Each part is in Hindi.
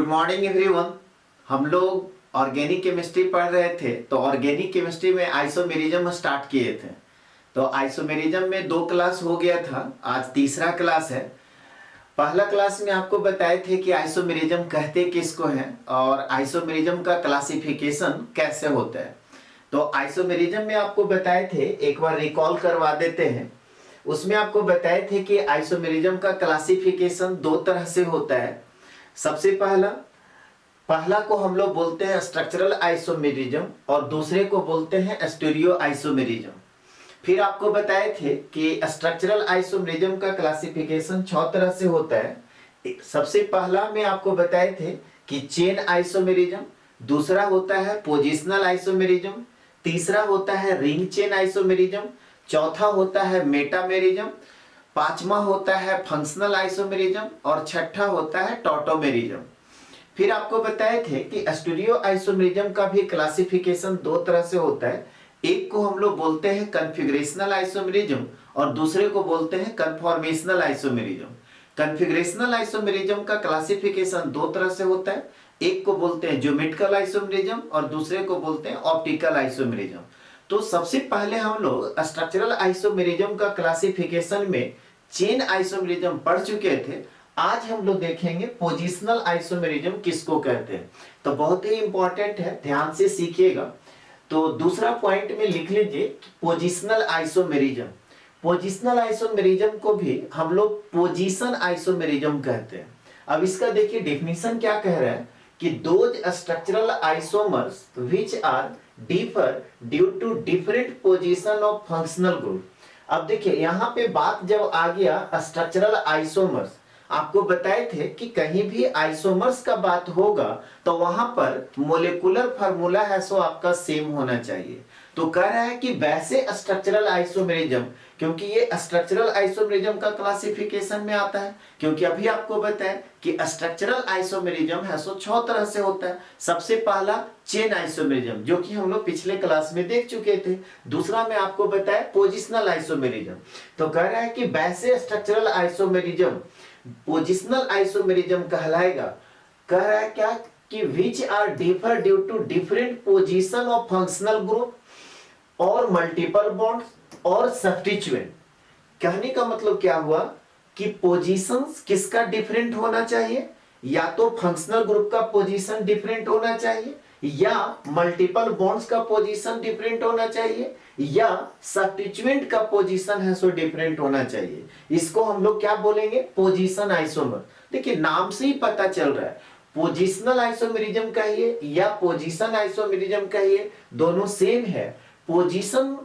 Morning everyone. हम लोग ऑर्गेनिक केमिस्ट्री पढ़ रहे थे, तो ऑर्गेनिक केमिस्ट्री में आइसोमेरिज्म स्टार्ट किए थे। तो आइसोमेरिज्म में 2 क्लास हो गया था, आज तीसरा क्लास है। पहला क्लास में आपको बताए थे कि आइसोमेरिज्म कहते किसको हैं और आइसोमेरिज्म का क्लासिफिकेशन कैसे होता है। तो आइसोमेरिज्म में आपको बताए थे, एक बार रिकॉल करवा देते हैं। उसमें आपको बताए थे कि आइसोमेरिज्म का क्लासिफिकेशन 2 तरह से होता है। सबसे पहला को हम लोग बोलते हैं स्ट्रक्चरल आइसोमेरिज्म और दूसरे को बोलते हैं स्टीरियो आइसोमेरिज्म। फिर आपको बताए थे कि स्ट्रक्चरल आइसोमेरिज्म का क्लासिफिकेशन 6 तरह से होता है। सबसे पहला में आपको बताए थे कि चेन आइसोमेरिज्म, दूसरा होता है पोजिशनल आइसोमेरिज्म, तीसरा होता है रिंग चेन आइसोमेरिज्म, चौथा होता है मेटामेरिज्म, पांचवा होता है फंक्शनल आइसोमेरिज्म और छठा होता है टॉटोमेरिज्म। फिर आपको बताए थे कि स्टीरियो आइसोमेरिज्म का भी क्लासिफिकेशन 2 तरह से होता है। एक को हम लोग बोलते हैं कन्फिगरेशनल आइसोमेरिज्म और दूसरे को बोलते हैं कन्फॉर्मेशनल आइसोमेरिज्म। कन्फिगरेशनल आइसोमेरिज्म का क्लासिफिकेशन 2 तरह से होता है। एक को बोलते हैं ज्योमेट्रिकल आइसोमेरिज्म और दूसरे को बोलते हैं ऑप्टिकल आइसोमेरिज्म। तो सबसे पहले हम लोग स्ट्रक्चरल आइसोमेरिज्म का क्लासिफिकेशन में चेन आइसोमेरिज्म पढ़ चुके थे। आज हम लोग देखेंगे पोजिशनल आइसोमेरिज्म किसको कहते हैं। तो बहुत ही इंपॉर्टेंट है, ध्यान से सीखिएगा। तो दूसरा पॉइंट में लिख लीजिए पोजिशनल आइसोमेरिज्म। पोजिशनल आइसोमेरिज्म को भी हम लोग पोजीशन आइसोमेरिज्म कहते हैं। अब इसका देखिए डेफिनेशन क्या कह रहा है कि those structural isomers which are differ due to different position of functional group. अब देखिए यहाँ पे बात जब आ गया स्ट्रक्चरल आइसोमर्स, आपको बताए थे कि कहीं भी आइसोमर्स का बात होगा तो वहां पर मोलेकुलर फार्मूला है सो आपका सेम होना चाहिए। तो कह रहा है कि वैसे स्ट्रक्चरल आइसोमेरिज्म, क्योंकि ये स्ट्रक्चरल आइसोमेरिज्म का क्लासिफिकेशन में आता है, क्योंकि अभी आपको बताया कि स्ट्रक्चरल आइसोमेरिज्म है सो 6 तरह से होता है। सबसे पहला चेन आइसोमेरिज्म, जो कि हम लोग पिछले क्लास में देख चुके थे। दूसरा में आपको बताया पोजिशनल आइसोमेरिज्म। तो कह रहा है कि वैसे स्ट्रक्चरल आइसोमेरिज्म पोजिशनल आइसोमेरिज्म कहलाएगा। कह रहा है क्या कि which are differ due to different position of functional group और multiple bonds और substituent। कहने का मतलब क्या हुआ कि पोजीशंस किसका डिफरेंट होना चाहिए, या तो फंक्शनल ग्रुप का पोजीशन डिफरेंट होना चाहिए, या मल्टीपल बॉन्ड्स का पोजीशन डिफरेंट होना चाहिए, या सब्स्टिट्यूएंट का पोजीशन है सो डिफरेंट होना चाहिए। इसको हम लोग क्या बोलेंगे, पोजीशन आइसोमर। देखिए नाम से ही पता चल रहा है, पोजिशनल आइसोमेरिज्म कहिए या पोजीशन आइसोमेरिज्म कहिए, दोनों सेम है। पोजीशन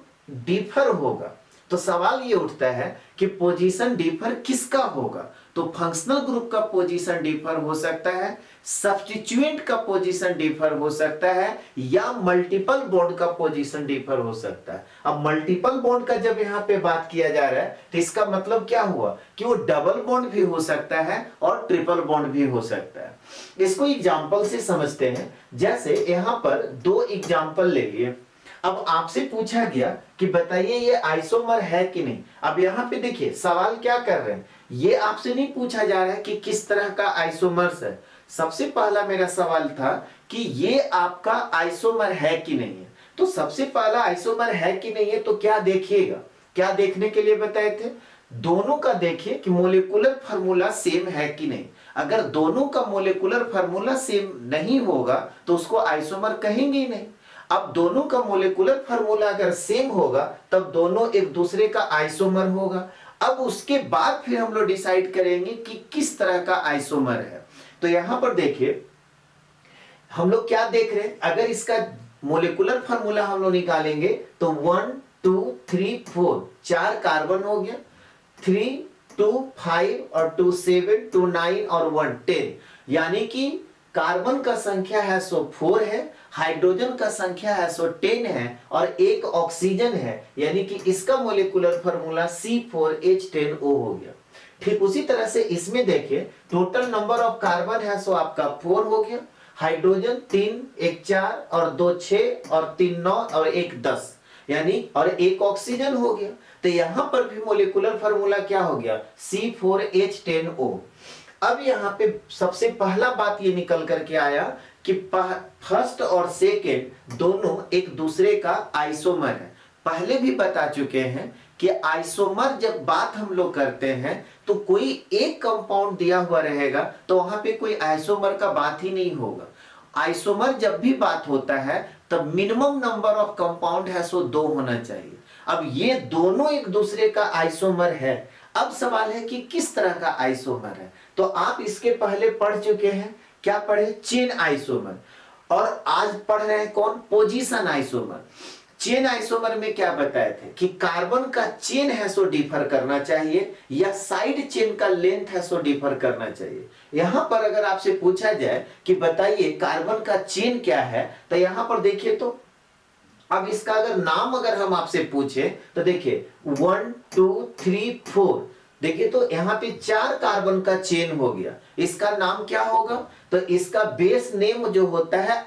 डिफर होगा तो सवाल ये उठता है कि पोजीशन डिफर किसका होगा। तो फंक्शनल ग्रुप का पोजीशन डिफर हो सकता है, सब्स्टिट्यूएंट का पोजीशन डिफर हो सकता है, या मल्टीपल बॉन्ड का पोजीशन डिफर हो सकता है। अब मल्टीपल बॉन्ड का जब यहाँ पे बात किया जा रहा है तो इसका मतलब क्या हुआ कि वो डबल बॉन्ड भी हो सकता है और ट्रिपल बॉन्ड भी हो सकता है। इसको एग्जाम्पल से समझते हैं। जैसे यहाँ पर 2 एग्जाम्पल ले लिए। अब आपसे पूछा गया कि बताइए ये आइसोमर है कि नहीं। अब यहाँ पे देखिए सवाल क्या कर रहे हैं, ये आपसे नहीं पूछा जा रहा है कि किस तरह का आइसोमर्स है। सबसे पहला मेरा सवाल था कि ये आपका आइसोमर है कि नहीं है। तो सबसे पहला आइसोमर है कि नहीं है तो क्या देखिएगा, क्या देखने के लिए बताए थे, दोनों का देखिए कि मोलेकुलर फार्मूला सेम है कि नहीं। अगर दोनों का मोलेकुलर फार्मूला सेम नहीं होगा तो उसको आइसोमर कहेंगे ही नहीं। अब दोनों का मोलेकुलर फार्मूला अगर सेम होगा तब दोनों एक दूसरे का आइसोमर होगा। अब उसके बाद फिर हम लोग डिसाइड करेंगे कि किस तरह का आइसोमर है। तो यहां पर देखिए हम लोग क्या देख रहे हैं, अगर इसका मोलेकुलर फार्मूला हम लोग निकालेंगे तो 1 2 3 4 4 कार्बन हो गया, 3 2 5 और 2 7 2 9 और 1 10, यानी कि कार्बन का संख्या है सो 4 है, हाइड्रोजन का संख्या है सो 10 है और एक ऑक्सीजन है, यानी कि इसका मोलेकुलर फार्मूला C4H10O हो गया। ठीक उसी तरह से इसमें देखिए टोटल नंबर ऑफ कार्बन है सो आपका 4 हो गया, हाइड्रोजन 3 1 4 और 2 6 और 3 9 और 1 10, यानी और एक ऑक्सीजन हो गया। तो यहां पर भी मोलेकुलर फार्मूला क्या हो गया, C4H10O। अब यहाँ पे सबसे पहला बात ये निकल करके आया कि फर्स्ट और सेकेंड दोनों एक दूसरे का आइसोमर है। पहले भी बता चुके हैं कि आइसोमर जब बात हम लोग करते हैं तो कोई एक कंपाउंड दिया हुआ रहेगा तो वहां पे कोई आइसोमर का बात ही नहीं होगा। आइसोमर जब भी बात होता है तब मिनिमम नंबर ऑफ कंपाउंड है सो 2 होना चाहिए। अब ये दोनों एक दूसरे का आइसोमर है। अब सवाल है कि किस तरह का आइसोमर है। तो आप इसके पहले पढ़ चुके हैं, क्या पढ़े? Chain isomer. और आज पढ़ रहे हैं कौन? Position isomer. चेन आइसोमर में क्या बताए थे कि कार्बन का चेन है सो डिफर करना चाहिए या साइड चेन का लेंथ है सो डिफर करना चाहिए। यहां पर अगर आपसे पूछा जाए कि बताइए कार्बन का चेन क्या है, तो यहां पर देखिए तो अब इसका अगर नाम अगर हम आपसे पूछे तो देखिए 1 2 3 4, देखिए तो यहाँ पे 4 कार्बन का चेन हो गया। इसका नाम क्या होगा? तो इसका बेस नेम जो होता है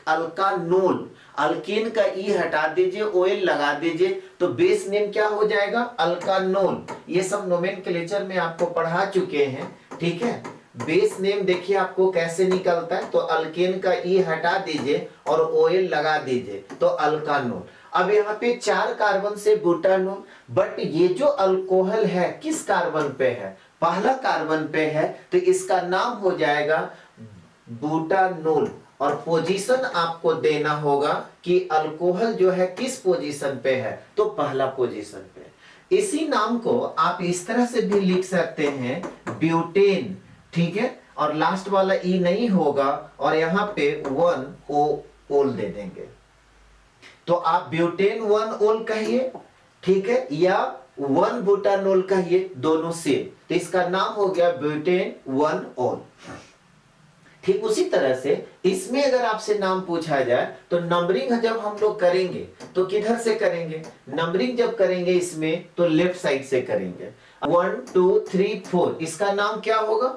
अल्कानोल। अल्कीन का ई हटा दीजिए, ओएल लगा दीजिए, तो बेस नेम क्या हो जाएगा? अल्कानोल। ये सब नोमेनक्लेचर में आपको पढ़ा चुके हैं, ठीक है। बेस नेम देखिए आपको कैसे निकलता है, तो अल्केन का ई हटा दीजिए और ओएल लगा दीजिए तो अल्कानोल। अब यहाँ पे 4 कार्बन से बुटानोल, बट ये जो अल्कोहल है किस कार्बन पे है? पहला कार्बन पे है, तो इसका नाम हो जाएगा बुटानोल। और पोजीशन आपको देना होगा कि अल्कोहल जो है किस पोजीशन पे है, तो पहला पोजीशन पे। इसी नाम को आप इस तरह से भी लिख सकते हैं ब्यूटेन, ठीक है। और लास्ट वाला ई नहीं होगा और यहां पे 1 ओल दे देंगे, तो आप ब्यूटेन 1 ओल कहिए, ठीक है, या 1 बुटानोल कहिए, दोनों सेम। तो इसका नाम हो गया ब्यूटेन 1 ओल। ठीक उसी तरह से इसमें अगर आपसे नाम पूछा जाए तो नंबरिंग जब हम लोग करेंगे तो किधर से करेंगे? नंबरिंग जब करेंगे इसमें तो लेफ्ट साइड से करेंगे। 1 2 3 4, इसका नाम क्या होगा?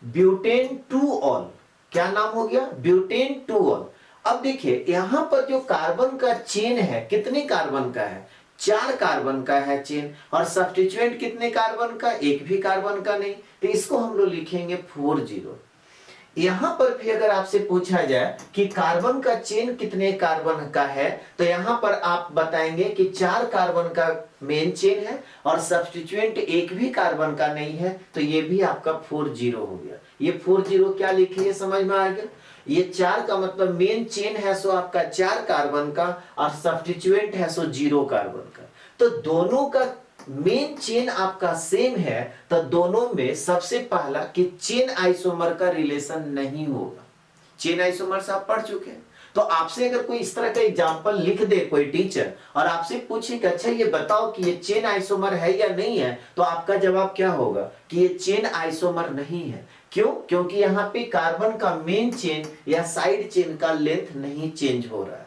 Butane 2 all. क्या नाम हो गया? Butane 2 all. अब देखिए यहां पर जो कार्बन का चेन है कितने कार्बन का है? 4 कार्बन का है चेन। और सब्स्टिट्यूएंट कितने कार्बन का? एक भी कार्बन का नहीं, तो इसको हम लोग लिखेंगे 40। यहां पर भी अगर आपसे पूछा जाए कि कार्बन का चेन कितने कार्बन का है, तो यहां पर आप बताएंगे कि 4 कार्बन का मेन चेन है और सब्स्टिट्यूएंट एक भी कार्बन का नहीं है, तो ये भी आपका 40 हो गया। ये 40 क्या लिखे, ये समझ में आ गया? ये 4 का मतलब मेन चेन है सो आपका 4 कार्बन का और सब्स्टिट्यूएंट है सो 0 कार्बन का। तो दोनों का मेन चेन आपका सेम है, तो दोनों में सबसे पहला कि चेन आइसोमर का रिलेशन नहीं होगा। चेन आइसोमर्स आप पढ़ चुके हैं। तो आपसे अगर कोई इस तरह का एग्जांपल लिख दे कोई टीचर और आपसे पूछे कि अच्छा ये बताओ कि ये चेन आइसोमर है या नहीं है, तो आपका जवाब क्या होगा? कि ये चेन आइसोमर नहीं है। क्यों? क्योंकि यहाँ पे कार्बन का मेन चेन या साइड चेन का लेंथ नहीं चेंज हो रहा है।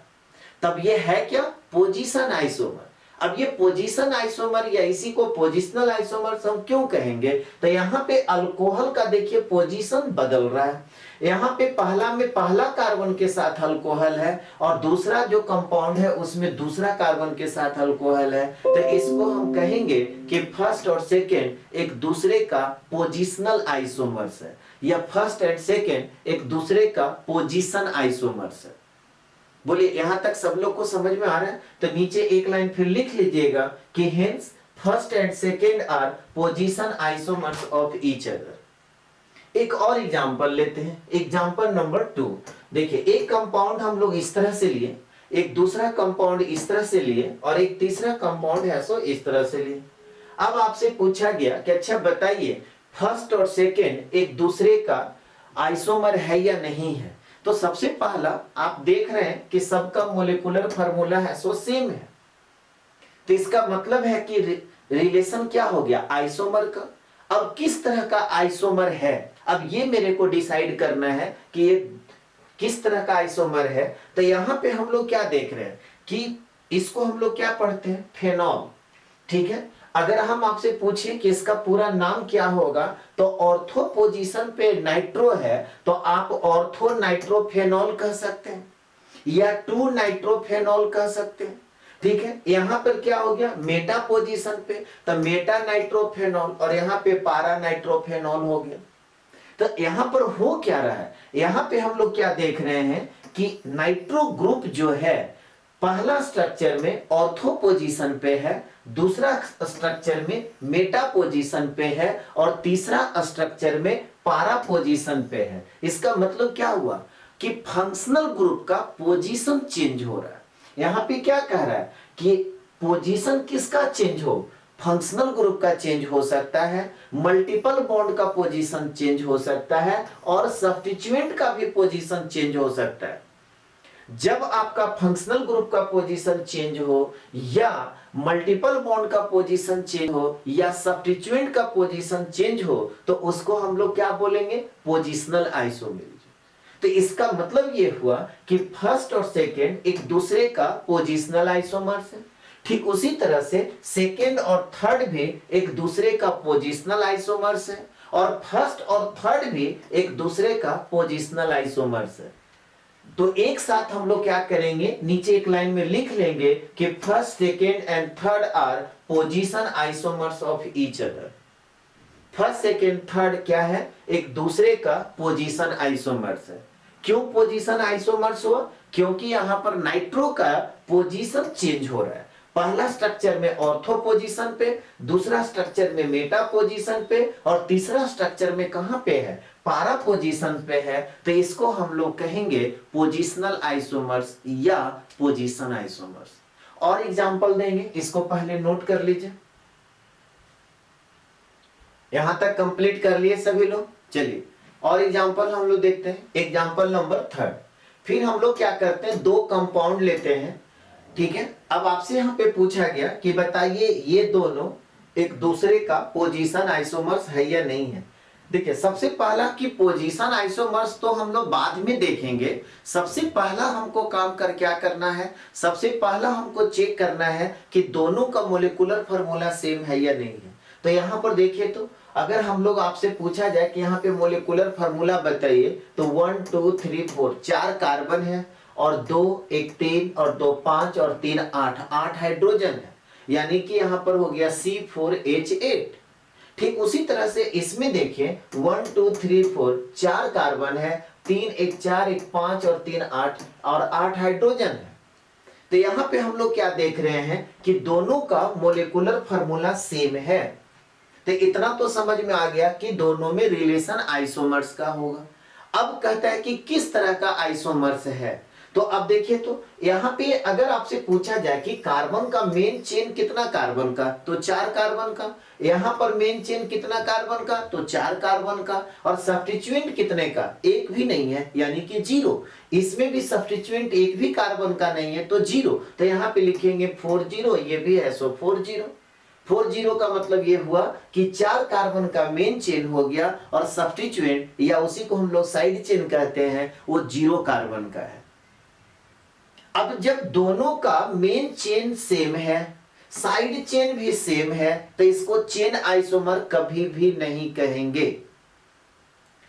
तब ये है क्या? Position isomer. अब ये पोजीशन आइसोमर या इसी को पोजिशनल आइसोमर्स हम क्यों कहेंगे? तो यहाँ पे अल्कोहल का देखिए पोजीशन बदल रहा है। यहाँ पे पहला में पहला कार्बन के साथ अल्कोहल है और दूसरा जो कंपाउंड है उसमें दूसरा कार्बन के साथ अल्कोहल है, तो इसको हम कहेंगे कि फर्स्ट और सेकेंड एक दूसरे का पोजिशनल आइसोमर्स है, या फर्स्ट एंड सेकेंड एक दूसरे का पोजीशन आइसोमर्स है। बोलिए यहां तक सब लोग को समझ में आ रहा है? तो नीचे एक लाइन फिर लिख लीजिएगा कि hence first and second are position isomers of each other. एक और एग्जांपल लेते हैं, एग्जांपल नंबर 2। देखिए एक कंपाउंड हम लोग इस तरह से लिए, एक दूसरा कंपाउंड इस तरह से लिए और एक तीसरा कंपाउंड है सो इस तरह से लिए। अब आपसे पूछा गया कि अच्छा बताइए फर्स्ट और सेकेंड एक दूसरे का आइसोमर है या नहीं है। तो सबसे पहला आप देख रहे हैं कि सबका मोलिकुलर फार्मूला है सो सेम है, तो इसका मतलब है कि रिलेशन क्या हो गया? आइसोमर का। अब किस तरह का आइसोमर है, अब ये मेरे को डिसाइड करना है कि ये किस तरह का आइसोमर है। तो यहां पे हम लोग क्या देख रहे हैं कि इसको हम लोग क्या पढ़ते हैं? फेनॉल, ठीक है। अगर हम आपसे पूछें कि इसका पूरा नाम क्या होगा, तो ऑर्थो पोजीशन पे नाइट्रो है तो आप ऑर्थो नाइट्रोफेनॉल कह सकते हैं या 2 नाइट्रोफेनॉल कह सकते हैं, ठीक है। यहां पर क्या हो गया? मेटा पोजीशन पे तो मेटा नाइट्रोफेनॉल और यहां पे पारा नाइट्रोफेनॉल हो गया। तो यहां पर हो क्या रहा है, यहां पे हम लोग क्या देख रहे हैं कि नाइट्रो ग्रुप जो है पहला स्ट्रक्चर में ऑर्थो पोजीशन पे है, दूसरा स्ट्रक्चर में मेटा पोजीशन पे है और तीसरा स्ट्रक्चर में पारा पोजीशन पे है। इसका मतलब क्या हुआ कि फंक्शनल ग्रुप का पोजीशन चेंज हो रहा है। यहां पे क्या कह रहा है कि पोजीशन किसका चेंज हो, फंक्शनल ग्रुप का चेंज हो सकता है, मल्टीपल बॉन्ड का पोजीशन चेंज हो सकता है और सब्स्टिट्यूएंट का भी पोजीशन चेंज हो सकता है। जब आपका फंक्शनल ग्रुप का पोजीशन चेंज हो या मल्टीपल बॉन्ड का पोजीशन चेंज हो या सब्स्टिट्यूएंट का पोजीशन चेंज हो तो उसको हम लोग क्या बोलेंगे, पोजिशनल आइसोमेरिज्म। तो इसका मतलब ये हुआ कि फर्स्ट और सेकेंड एक दूसरे का पोजिशनल आइसोमर्स है, ठीक उसी तरह से सेकेंड और थर्ड भी एक दूसरे का पोजिशनल आइसोमर्स है और फर्स्ट और थर्ड भी एक दूसरे का पोजिशनल आइसोमर्स है। तो एक साथ हम लोग क्या करेंगे, नीचे एक लाइन में लिख लेंगे कि first second and third are position isomers of each other. First second third क्या है, एक दूसरे का पोजीशन आइसोमर्स है। क्यों पोजीशन आइसोमर्स हुआ, क्योंकि यहां पर नाइट्रो का पोजीशन चेंज हो रहा है। पहला स्ट्रक्चर में ऑर्थो पोजीशन पे, दूसरा स्ट्रक्चर में मेटा पोजीशन पे और तीसरा स्ट्रक्चर में कहां पे है, पारा पोजीशन पे है। तो इसको हम लोग कहेंगे पोजिशनल आइसोमर्स या पोजीशन आइसोमर्स। और एग्जांपल देंगे, इसको पहले नोट कर लीजिए। यहां तक कंप्लीट कर लिए सभी लोग। चलिए और एग्जांपल हम लोग देखते हैं, एग्जांपल नंबर 3। फिर हम लोग क्या करते हैं, दो कंपाउंड लेते हैं, ठीक है। अब आपसे यहां पे पूछा गया कि बताइए ये दोनों एक दूसरे का पोजीशन आइसोमर्स है या नहीं है। देखिए सबसे पहला कि पोजीशन आइसोमर्स तो हम लोग बाद में देखेंगे। सबसे पहला हमको काम कर क्या करना है, सबसे पहला हमको चेक करना है कि दोनों का मोलिकुलर फार्मूला सेम है या नहीं है। तो यहां पर देखिए, तो अगर हम लोग आपसे पूछा जाए कि यहाँ पे मोलिकुलर फार्मूला बताइए तो 1 2 3 4 4 कार्बन है और 2 1 3 और 2 5 और 3 8 हाइड्रोजन है, यानी कि यहां पर हो गया C4H8। ठीक उसी तरह से इसमें देखिए 1 2 3 4 4 कार्बन है, 3 1 4 1 5 और 3 8 और 8 हाइड्रोजन है। तो यहां पे हम लोग क्या देख रहे हैं कि दोनों का मोलिकुलर फार्मूला सेम है। तो इतना तो समझ में आ गया कि दोनों में रिलेशन आइसोमर्स का होगा। अब कहता है कि किस तरह का आइसोमर्स है। तो अब देखिए, तो यहाँ पे अगर आपसे पूछा जाए कि कार्बन का मेन चेन कितना कार्बन का, तो 4 कार्बन का। यहाँ पर मेन चेन कितना कार्बन का, तो 4 कार्बन का। और सब्स्टिट्यूएंट कितने का, एक भी नहीं है, यानी कि 0। इसमें भी सब्स्टिट्यूएंट एक भी कार्बन का नहीं है, तो 0। तो यहाँ पे लिखेंगे 40, ये भी है, सो 40। 40 का मतलब ये हुआ कि 4 कार्बन का मेन चेन हो गया और सब्स्टिट्यूएंट या उसी को हम लोग साइड चेन कहते हैं, वो 0 कार्बन का है। अब जब दोनों का मेन चेन सेम है, साइड चेन भी सेम है, तो इसको चेन आइसोमर कभी भी नहीं कहेंगे।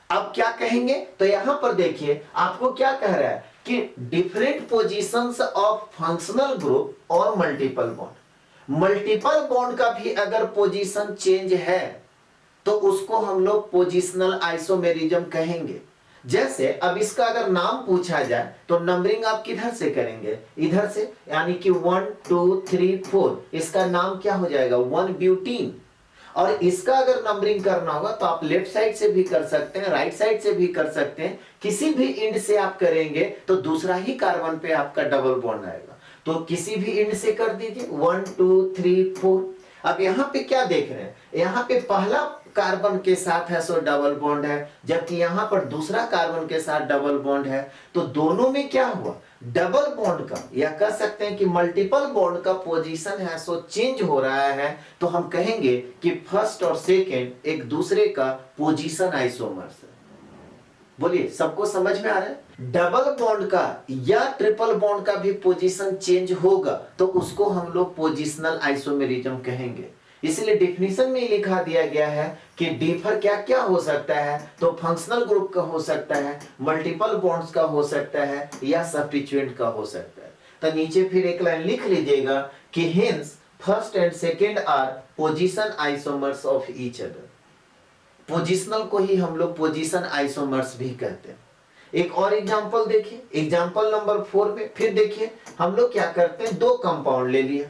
अब क्या कहेंगे, तो यहां पर देखिए आपको क्या कह रहा है कि different positions of functional group और मल्टीपल बॉन्ड। मल्टीपल बॉन्ड का भी अगर पोजीशन चेंज है तो उसको हम लोग पोजिशनल आइसोमेरिज्म कहेंगे। जैसे अब इसका अगर नाम पूछा जाए तो नंबरिंग आप किधर से करेंगे, इधर से, यानी कि 1 2 3 4। इसका नाम क्या हो जाएगा, 1 ब्यूटीन। और इसका अगर नंबरिंग करना होगा तो आप लेफ्ट साइड से भी कर सकते हैं, राइट साइड से भी कर सकते हैं। किसी भी एंड से आप करेंगे तो दूसरा ही कार्बन पे आपका डबल बॉन्ड आएगा। तो किसी भी एंड से कर दीजिए, 1 2 3 4। अब यहाँ पे क्या देख रहे हैं, यहाँ पे पहला कार्बन के साथ है सो डबल बॉन्ड है, जबकि यहां पर दूसरा कार्बन के साथ डबल बॉन्ड है। तो दोनों में क्या हुआ, डबल बॉन्ड का या कह सकते हैं कि मल्टीपल बॉन्ड का पोजीशन है सो चेंज हो रहा है। तो हम कहेंगे कि फर्स्ट और सेकेंड एक दूसरे का पोजीशन आइसोमर्स है। बोलिए सबको समझ में आ रहा है। डबल बॉन्ड का या ट्रिपल बॉन्ड का भी पोजीशन चेंज होगा तो उसको हम लोग पोजिशनल आइसोमेरिज्म कहेंगे। इसलिए डेफिनेशन में लिखा दिया गया है कि डिफर क्या क्या हो सकता है, तो फंक्शनल ग्रुप का हो सकता है, मल्टीपल बॉन्ड्स का हो सकता है या सब्स्टिट्यूएंट का हो सकता है। तो नीचे फिर एक लाइन लिख लीजिएगा कि hence first and second are position isomers of each other. Positional को ही हम लोग पोजीशन आइसोमर्स भी कहते हैं। एक और एग्जांपल देखिए, एग्जांपल नंबर 4 में फिर देखिए हम लोग क्या करते हैं, दो कंपाउंड ले लिए।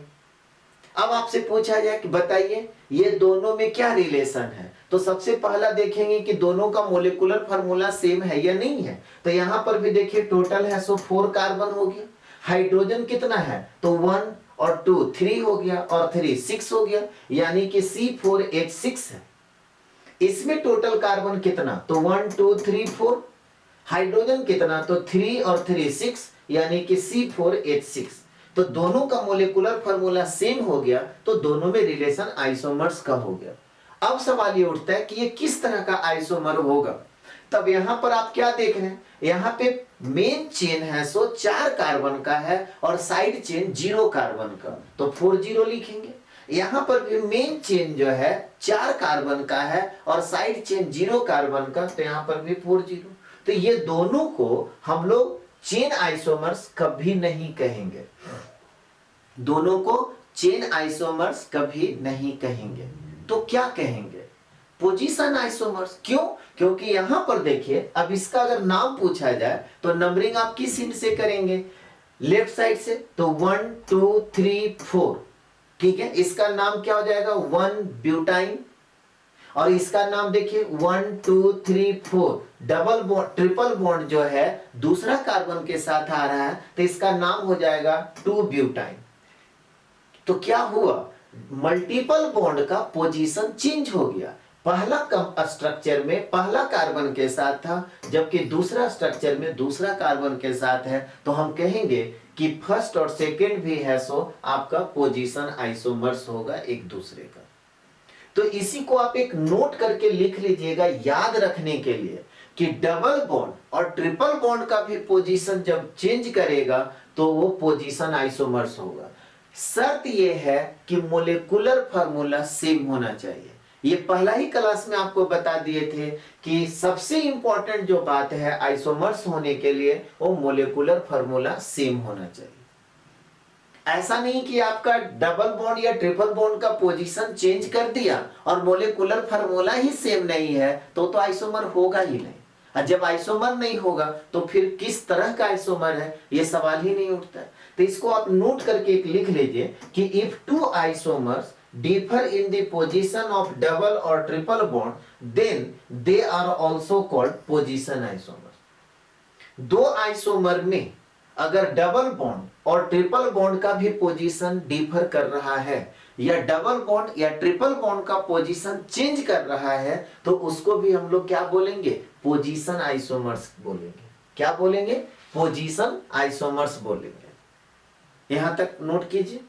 अब आपसे पूछा जाए कि बताइए ये दोनों में क्या रिलेशन है, तो सबसे पहला देखेंगे कि दोनों का मोलिकुलर फार्मूला सेम है या नहीं है। तो यहां पर भी देखिए टोटल है सो 4 कार्बन हो गया। हाइड्रोजन कितना है, तो 1 और 2 3 हो गया और 3 6 हो गया, यानी कि C4H6 है। इसमें टोटल कार्बन कितना, तो 1 2 3 4। हाइड्रोजन कितना, तो 3 और 3 6, यानी कि C4H6। तो दोनों का मोलिकुलर फार्मूला सेम हो गया, तो दोनों में रिलेशन आइसोमर्स का हो गया। अब सवाल ये उठता है कि ये किस तरह का आइसोमर होगा। तब यहां पर आप क्या देख रहे हैं, यहां पे मेन चेन है सो 4 कार्बन का है और साइड चेन 0 कार्बन का, तो 40 लिखेंगे। यहां पर भी मेन चेन जो है 4 कार्बन का है और साइड चेन 0 कार्बन का, तो यहां पर भी 40। तो ये दोनों को हम लोग चेन आइसोमर्स कभी नहीं कहेंगे, दोनों को चेन आइसोमर्स कभी नहीं कहेंगे। तो क्या कहेंगे, पोजीशन आइसोमर्स। क्यों, क्योंकि यहां पर देखिए अब इसका अगर नाम पूछा जाए तो नंबरिंग आप किस हिंट से करेंगे, लेफ्ट साइड से, तो 1 2 3 4, ठीक है। इसका नाम क्या हो जाएगा, 1 ब्यूटाइन। और इसका नाम देखिए 1 2 3 4, डबल बॉन्ड ट्रिपल बॉन्ड जो है दूसरा कार्बन के साथ आ रहा है, तो इसका नाम हो जाएगा 2 ब्यूटाइन। तो क्या हुआ, मल्टीपल बॉन्ड का पोजीशन चेंज हो गया। पहला स्ट्रक्चर में पहला कार्बन के साथ था, जबकि दूसरा स्ट्रक्चर में दूसरा कार्बन के साथ है, तो हम कहेंगे कि फर्स्ट और सेकंड भी है सो आपका पोजीशन आइसोमर्स होगा एक दूसरे का। तो इसी को आप एक नोट करके लिख लीजिएगा याद रखने के लिए कि डबल बॉन्ड और ट्रिपल बॉन्ड का भी पोजीशन जब चेंज करेगा तो वो पोजीशन आइसोमर्स होगा। शर्त ये है कि मोलिकुलर फार्मूला सेम होना चाहिए। ये पहला ही क्लास में आपको बता दिए थे कि सबसे इंपॉर्टेंट जो बात है आइसोमर्स होने के लिए वो मोलिकुलर फार्मूला सेम होना चाहिए। ऐसा नहीं कि आपका डबल बॉन्ड या ट्रिपल बॉन्ड का पोजीशन चेंज कर दिया और मोलिकुलर फार्मूला ही सेम नहीं है तो आइसोमर होगा ही नहीं। और जब आइसोमर नहीं होगा तो फिर किस तरह का आइसोमर है, ये सवाल ही नहीं उठता है। तो इसको आप नोट करके एक लिख लीजिए कि if two isomers differ in the position of double or triple bond then they are also called position isomers। दो आइसोमर में अगर डबल बॉन्ड और ट्रिपल बॉन्ड का भी पोजीशन डिफर कर रहा है या डबल बॉन्ड या ट्रिपल बॉन्ड का पोजीशन चेंज कर रहा है तो उसको भी हम लोग क्या बोलेंगे, पोजीशन आइसोमर्स बोलेंगे। क्या बोलेंगे, पोजीशन आइसोमर्स बोलेंगे। यहां तक नोट कीजिए,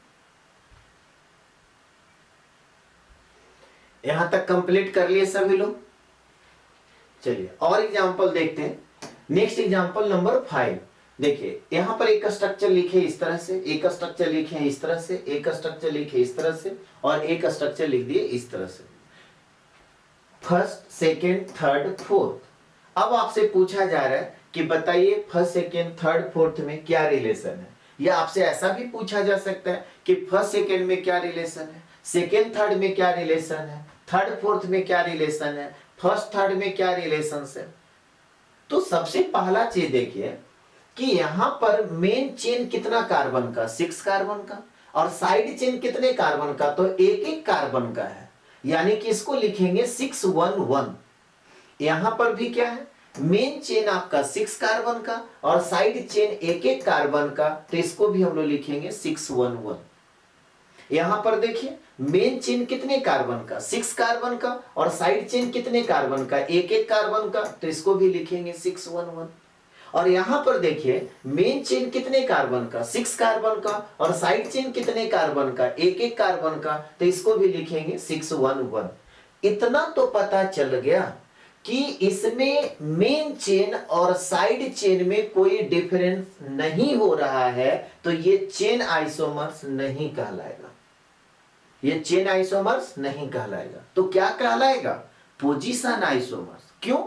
यहां तक कंप्लीट कर लिए सभी लोग। चलिए और एग्जांपल देखते हैं। नेक्स्ट एग्जांपल नंबर 5 देखिए, यहां पर एक स्ट्रक्चर लिखे इस तरह से, एक स्ट्रक्चर लिखे इस तरह से, एक स्ट्रक्चर लिखे इस तरह से और एक स्ट्रक्चर लिख दिए इस तरह से, फर्स्ट सेकेंड थर्ड फोर्थ। अब आपसे पूछा जा रहा है कि बताइए फर्स्ट सेकेंड थर्ड फोर्थ में क्या रिलेशन है। या आपसे ऐसा भी पूछा जा सकता है कि फर्स्ट सेकेंड में क्या रिलेशन है, सेकेंड थर्ड में क्या रिलेशन है, थर्ड फोर्थ में क्या रिलेशन है, फर्स्ट थर्ड में क्या रिलेशन है। तो सबसे पहला चीज देखिए कि यहां पर मेन चेन कितना कार्बन का, 6 कार्बन का, और साइड चेन कितने कार्बन का, तो एक एक कार्बन का है, यानी कि इसको लिखेंगे 611। यहां पर भी क्या है, मेन चेन आपका 6 कार्बन का और साइड चेन एक एक कार्बन का, तो इसको भी हम लोग लिखेंगे 611। यहां पर देखिए मेन चेन कितने कार्बन का, 6 कार्बन का, और साइड चेन कितने कार्बन का, एक एक कार्बन का, तो इसको भी लिखेंगे 611। और यहां पर देखिए मेन चेन कितने कार्बन का, 6 कार्बन का, और साइड चेन कितने कार्बन का, एक एक कार्बन का, तो इसको भी लिखेंगे 611। इतना तो पता चल गया कि इसमें मेन चेन और साइड चेन में कोई डिफरेंस नहीं हो रहा है, तो ये चेन आइसोमर्स नहीं कहलाएगा, ये चेन आइसोमर्स नहीं कहलाएगा। तो क्या कहलाएगा, पोजीशन आइसोमर्स। क्यों,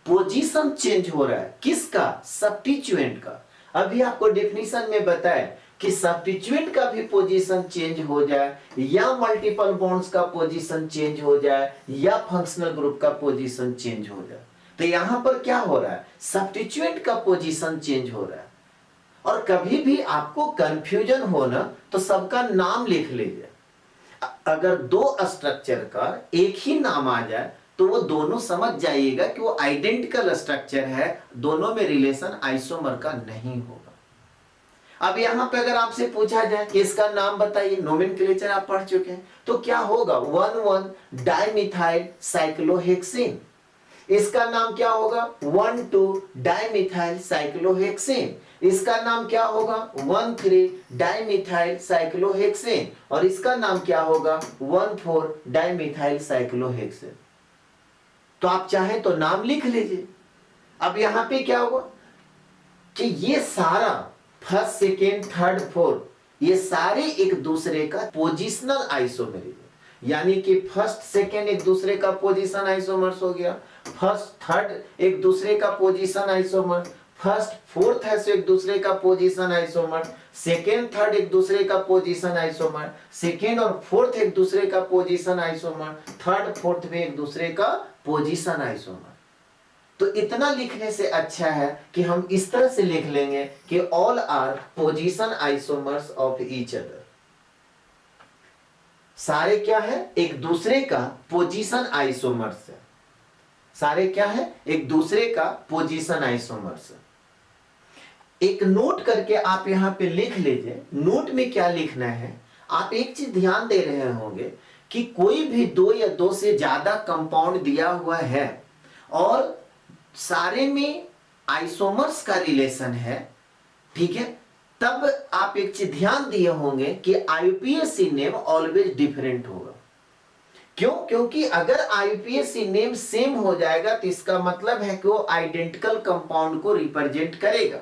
पोजीशन चेंज हो रहा है, किसका, सब्स्टिट्यूएंट का। अभी आपको डेफिनेशन में बताया कि सब्स्टिट्यूएंट का भी पोजीशन चेंज हो जाए, या मल्टीपल बॉन्ड्स का पोजीशन चेंज हो जाए, या फंक्शनल ग्रुप का पोजीशन चेंज हो जाए। तो यहां पर क्या हो रहा है, सब्स्टिट्यूएंट का पोजीशन चेंज हो रहा है। और कभी भी आपको कंफ्यूजन हो ना तो सबका नाम लिख लीजिए। अगर दो स्ट्रक्चर का एक ही नाम आ जाए तो वो दोनों समझ जाइएगा कि वो आइडेंटिकल स्ट्रक्चर है, दोनों में रिलेशन आइसोमर का नहीं होगा। अब यहां पे अगर आपसे पूछा जाए कि इसका नाम बताइए, नोमेनक्लेचर आप पढ़ चुके हैं, तो क्या होगा, 1,1 डाइमिथाइल साइक्लोहेक्सेन। इसका नाम क्या होगा, 1,2 डाइमिथाइल साइक्लोहेक्सेन। इसका नाम क्या होगा, 1,3 डाइमिथाइल साइक्लोहेक्सेन। और इसका नाम क्या होगा, 1,4 डाइमिथाइल साइक्लोहेक्सेन। तो आप चाहें तो नाम लिख लीजिए। अब यहां पे क्या होगा कि ये सारा फर्स्ट, सेकेंड, थर्ड, फोर्थ, ये सारे एक दूसरे का पोजिशनल आइसोमेरिज्म, यानी कि फर्स्ट सेकेंड एक दूसरे का पोजीशन आइसोमर्स हो गया, फर्स्ट थर्ड एक दूसरे का पोजीशन आइसोमर, फर्स्ट फोर्थ है एक दूसरे का पोजीशन आइसोमर, सेकेंड थर्ड एक दूसरे का पोजीशन आइसोमर, सेकेंड और फोर्थ एक दूसरे का पोजीशन आइसोमर, थर्ड फोर्थ भी एक दूसरे का पोजीशन आइसोमर। तो इतना लिखने से अच्छा है कि हम इस तरह से लिख लेंगे कि all are position isomers of each other. सारे क्या है, एक दूसरे का पोजीशन आइसोमर्स है। सारे क्या है, एक दूसरे का पोजीशन आइसोमर्स है। एक नोट करके आप यहां पे लिख लीजिए। नोट में क्या लिखना है, आप एक चीज ध्यान दे रहे होंगे कि कोई भी दो या दो से ज्यादा कंपाउंड दिया हुआ है और सारे में आइसोमर्स का रिलेशन है, ठीक है, तब आप एक चीज ध्यान दिए होंगे कि आईयूपीएसी नेम ऑलवेज डिफरेंट होगा। क्यों? क्योंकि अगर आईयूपीएसी नेम सेम हो जाएगा तो इसका मतलब है कि वो आइडेंटिकल कंपाउंड को रिप्रेजेंट करेगा।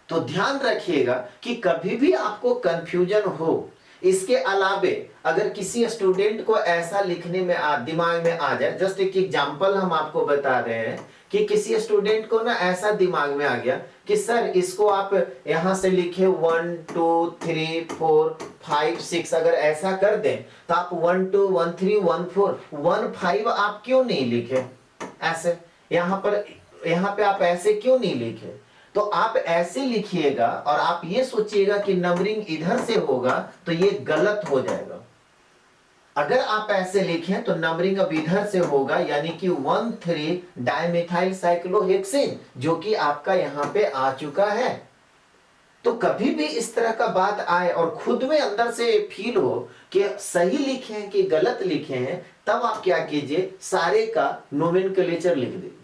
तो ध्यान रखिएगा कि कभी भी आपको कंफ्यूजन हो, इसके अलावे अगर किसी स्टूडेंट को ऐसा लिखने में दिमाग में आ जाए, जस्ट एक एग्जांपल हम आपको बता रहे हैं कि किसी स्टूडेंट को ना ऐसा दिमाग में आ गया कि सर इसको आप यहां से लिखे 1 2 3 4 5 6, अगर ऐसा कर दें तो आप 1 2 1 3 1 4 1 5 आप क्यों नहीं लिखे ऐसे, यहां पे आप ऐसे क्यों नहीं लिखे? तो आप ऐसे लिखिएगा और आप ये सोचिएगा कि नंबरिंग इधर से होगा तो ये गलत हो जाएगा। अगर आप ऐसे लिखें तो नंबरिंग अब इधर से होगा, यानी कि 1,3 डाइमिथाइल साइक्लोहेक्सेन, जो कि आपका यहां पे आ चुका है। तो कभी भी इस तरह का बात आए और खुद में अंदर से फील हो कि सही लिखे हैं कि गलत लिखे हैं, तब आप क्या कीजिए, सारे का नोमेनक्लेचर लिख दीजिए।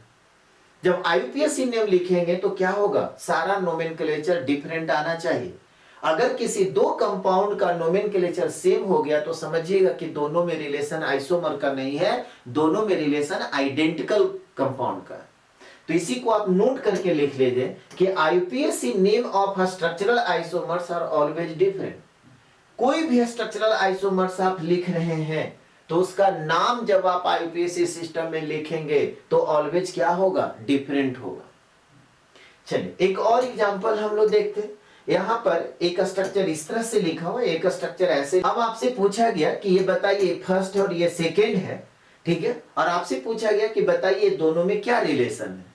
जब आईयूपीएसी नेम लिखेंगे तो क्या होगा, सारा नोमेनक्लेचर डिफरेंट आना चाहिए। अगर किसी दो कंपाउंड का नोमेनक्लेचर सेम हो गया तो समझिएगा कि दोनों में रिलेशन आइसोमर का नहीं है, दोनों में रिलेशन आइडेंटिकल कंपाउंड का है। तो इसी को आप नोट करके लिख लीजिए कि IUPAC name of structural isomers are always different. कोई भी स्ट्रक्चरल आइसोमर्स आप लिख रहे हैं तो उसका नाम जब आप आईयूपीएसी सिस्टम में लिखेंगे तो ऑलवेज क्या होगा, डिफरेंट होगा। चलिए एक और एग्जांपल हम लोग देखते हैं। यहां पर एक स्ट्रक्चर इस तरह से लिखा हुआ है, एक स्ट्रक्चर ऐसे। अब आपसे पूछा गया कि ये बताइए फर्स्ट और ये सेकेंड है, ठीक है, और आपसे पूछा गया कि बताइए दोनों में क्या रिलेशन है।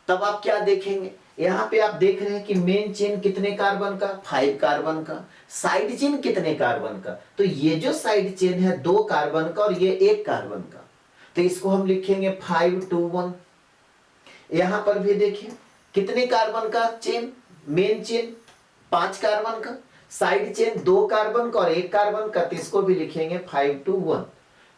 तब आप क्या देखेंगे, यहाँ पे आप देख रहे हैं कि मेन चेन कितने कार्बन का, 5 कार्बन का, साइड चेन कितने कार्बन का, तो ये जो साइड चेन है 2 कार्बन का और ये 1 कार्बन का, तो इसको हम लिखेंगे 5 2 1। यहां पर भी देखिए कितने कार्बन का चेन, मेन चेन 5 कार्बन का, साइड चेन 2 कार्बन का और 1 कार्बन का, तो इसको भी लिखेंगे 5 2 1।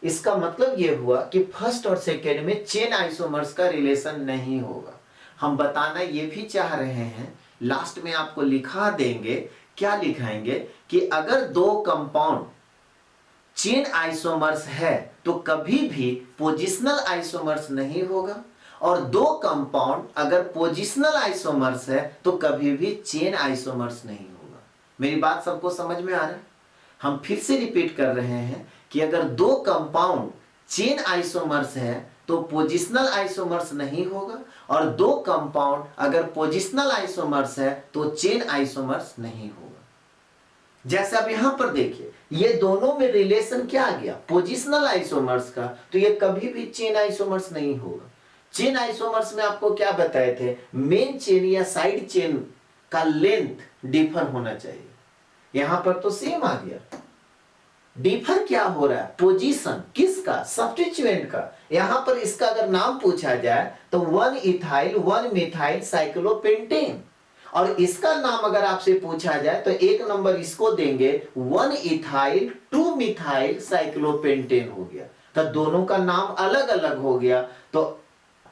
इसका मतलब यह हुआ कि फर्स्ट और सेकेंड में चेन आइसोमर्स का रिलेशन नहीं होगा। हम बताना ये भी चाह रहे हैं, लास्ट में आपको लिखा देंगे, क्या लिखाएंगे कि अगर दो कंपाउंड चेन आइसोमर्स है तो कभी भी पोजिशनल आइसोमर्स नहीं होगा, और दो कंपाउंड अगर पोजिशनल आइसोमर्स है तो कभी भी चेन आइसोमर्स नहीं होगा। मेरी बात सबको समझ में आ रहा है? हम फिर से रिपीट कर रहे हैं कि अगर दो कंपाउंड चेन आइसोमर्स है तो पोजिशनल आइसोमर्स नहीं होगा, और दो कंपाउंड अगर पोजिशनल आइसोमर्स है तो चेन आइसोमर्स नहीं होगा। जैसे अब यहां पर देखिए, ये दोनों में रिलेशन क्या आ गया, पोजिशनल आइसोमर्स का, तो ये कभी भी चेन आइसोमर्स नहीं होगा। चेन आइसोमर्स में आपको क्या बताए थे, मेन चेन या साइड चेन का लेंथ डिफर होना चाहिए। यहां पर तो सेम आ गया। डिफर क्या हो रहा है, पोजीशन किसका, सब्स्टिट्यूएंट का। यहां पर इसका अगर नाम पूछा जाए तो 1 इथाइल 1 मिथाइल साइक्लोपेंटेन, और इसका नाम अगर आपसे पूछा जाए तो एक नंबर इसको देंगे 1 इथाइल 2 मिथाइल साइक्लोपेंटेन हो गया। तो दोनों का नाम अलग अलग हो गया, तो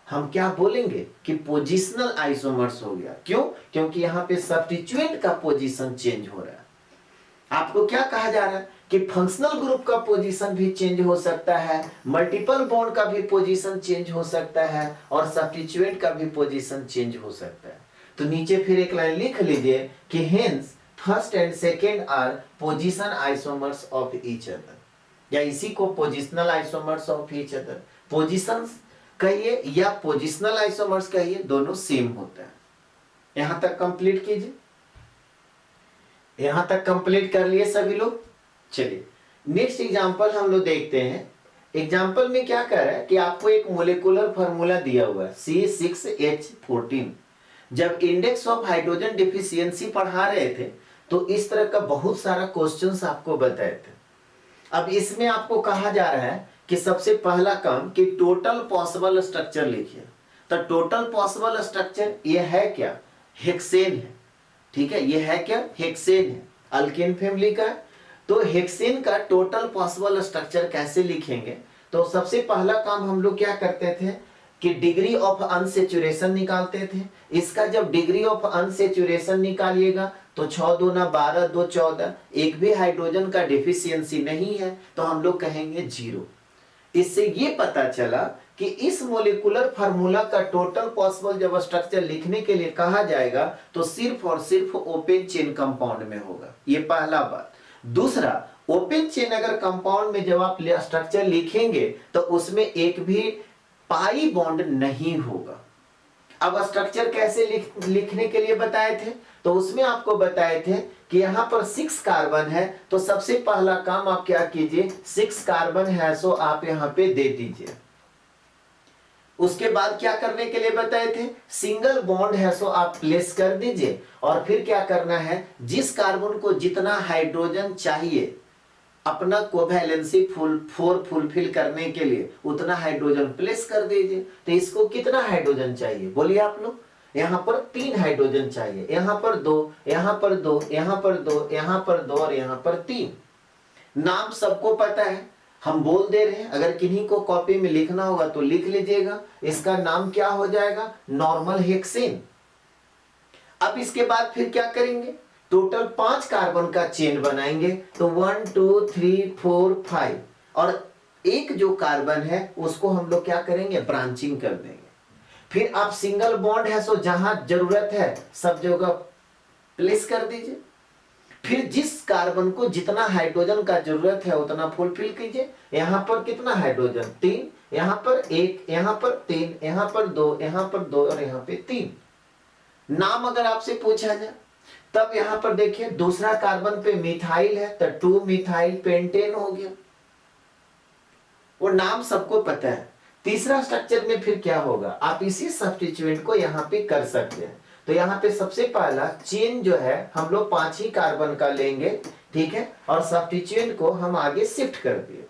हम क्या बोलेंगे कि पोजिशनल आइसोमर्स हो गया। क्यों, क्योंकि यहां पे सब्स्टिट्यूएंट का पोजीशन चेंज हो रहा है। आपको क्या कहा जा रहा है कि फंक्शनल ग्रुप का पोजीशन भी चेंज हो सकता है, मल्टीपल बॉन्ड का भी पोजीशन चेंज हो सकता है, और सब्स्टिट्यूएंट का भी पोजीशन चेंज हो सकता है। तो नीचे फिर एक लाइन लिख लीजिए कि hence first and second are position isomers of each other, या इसी को positional isomers of each other, position कहिए या पोजिशनल आइसोमर्स कहिए, दोनों सेम होता है। यहां तक कंप्लीट कीजिए। यहां तक कंप्लीट कर लिए सभी लोग। चलिए नेक्स्ट एग्जांपल हम लोग देखते हैं। एग्जांपल में क्या कर रहा है कि आपको एक मोलिकुलर फार्मूला दिया हुआ है C6H14। जब इंडेक्स ऑफ हाइड्रोजन डिफिशियंसी पढ़ा रहे थे तो इस तरह का बहुत सारा क्वेश्चंस आपको बताए थे। अब इसमें आपको कहा जा रहा है कि सबसे पहला काम कि टोटल पॉसिबल स्ट्रक्चर लिखिए। तो टोटल पॉसिबल स्ट्रक्चर ये है क्या, हेक्सेन है। ठीक है, ये है क्या, हेक्सेन है, अल्केन फैमिली का। तो हेक्सेन का टोटल पॉसिबल स्ट्रक्चर कैसे लिखेंगे, तो सबसे पहला काम हम लोग क्या करते थे कि डिग्री ऑफ अनसेचुरेशन निकालते थे। इसका जब डिग्री ऑफ अनसेचुरेशन निकालिएगा तो 6 दूना 12 2 14, एक भी हाइड्रोजन का डिफिशियंसी नहीं है, तो हम लोग कहेंगे 0। इससे ये पता चला कि इस मोलिकुलर फार्मूला का टोटल पॉसिबल जब स्ट्रक्चर लिखने के लिए कहा जाएगा तो सिर्फ और सिर्फ ओपन चेन कंपाउंड में होगा। ये पहला बात। दूसरा, ओपन चेन अगर कंपाउंड में जब आप स्ट्रक्चर लिखेंगे तो उसमें एक भी पाई बॉन्ड नहीं होगा। अब स्ट्रक्चर कैसे लिखने के लिए बताए थे, तो उसमें आपको बताए थे कि यहां पर 6 कार्बन है, तो सबसे पहला काम आप क्या कीजिए, 6 कार्बन है सो आप यहां पे दे दीजिए। उसके बाद क्या करने के लिए बताए थे, सिंगल बॉन्ड है सो आप प्लेस कर दीजिए, और फिर क्या करना है, जिस कार्बन को जितना हाइड्रोजन चाहिए अपना कोवैलेंसी फुलफिल करने के लिए उतना हाइड्रोजन प्लेस कर दीजिए। तो इसको कितना हाइड्रोजन चाहिए बोलिए आप लोग, यहां पर 3 हाइड्रोजन चाहिए, यहां पर 2, यहां पर 2, यहां पर 2, यहां पर 2 और यहां पर 3। नाम सबको पता है, हम बोल दे रहे हैं, अगर किन्हीं को कॉपी में लिखना होगा तो लिख लीजिएगा। इसका नाम क्या हो जाएगा, नॉर्मल हेक्सेन। अब इसके बाद फिर क्या करेंगे, टोटल 5 कार्बन का चेन बनाएंगे, तो 1 2 3 4 5, और एक जो कार्बन है उसको हम लोग क्या करेंगे, ब्रांचिंग कर देंगे। फिर आप सिंगल बॉन्ड है सो जहां जरूरत है सब जगह प्लेस कर दीजिए। फिर जिस कार्बन को जितना हाइड्रोजन का जरूरत है उतना फुलफिल कीजिए। यहां पर कितना हाइड्रोजन, 3, यहां पर 1, यहां पर 3, यहां पर 2, यहां पर 2 और यहां पे 3। नाम अगर आपसे पूछा जाए तब यहां पर देखिए दूसरा कार्बन पे मिथाइल है तो 2 मिथाइल पेंटेन हो गया, वो नाम सबको पता है। तीसरा स्ट्रक्चर में फिर क्या होगा, आप इसी सब्स्टिट्यूएंट को यहां पे कर सकते हैं। तो यहां पे सबसे पहला चेन जो है हम लोग 5 ही कार्बन का लेंगे, ठीक है, और सब्स्टिट्यूएंट को हम आगे शिफ्ट कर दिए।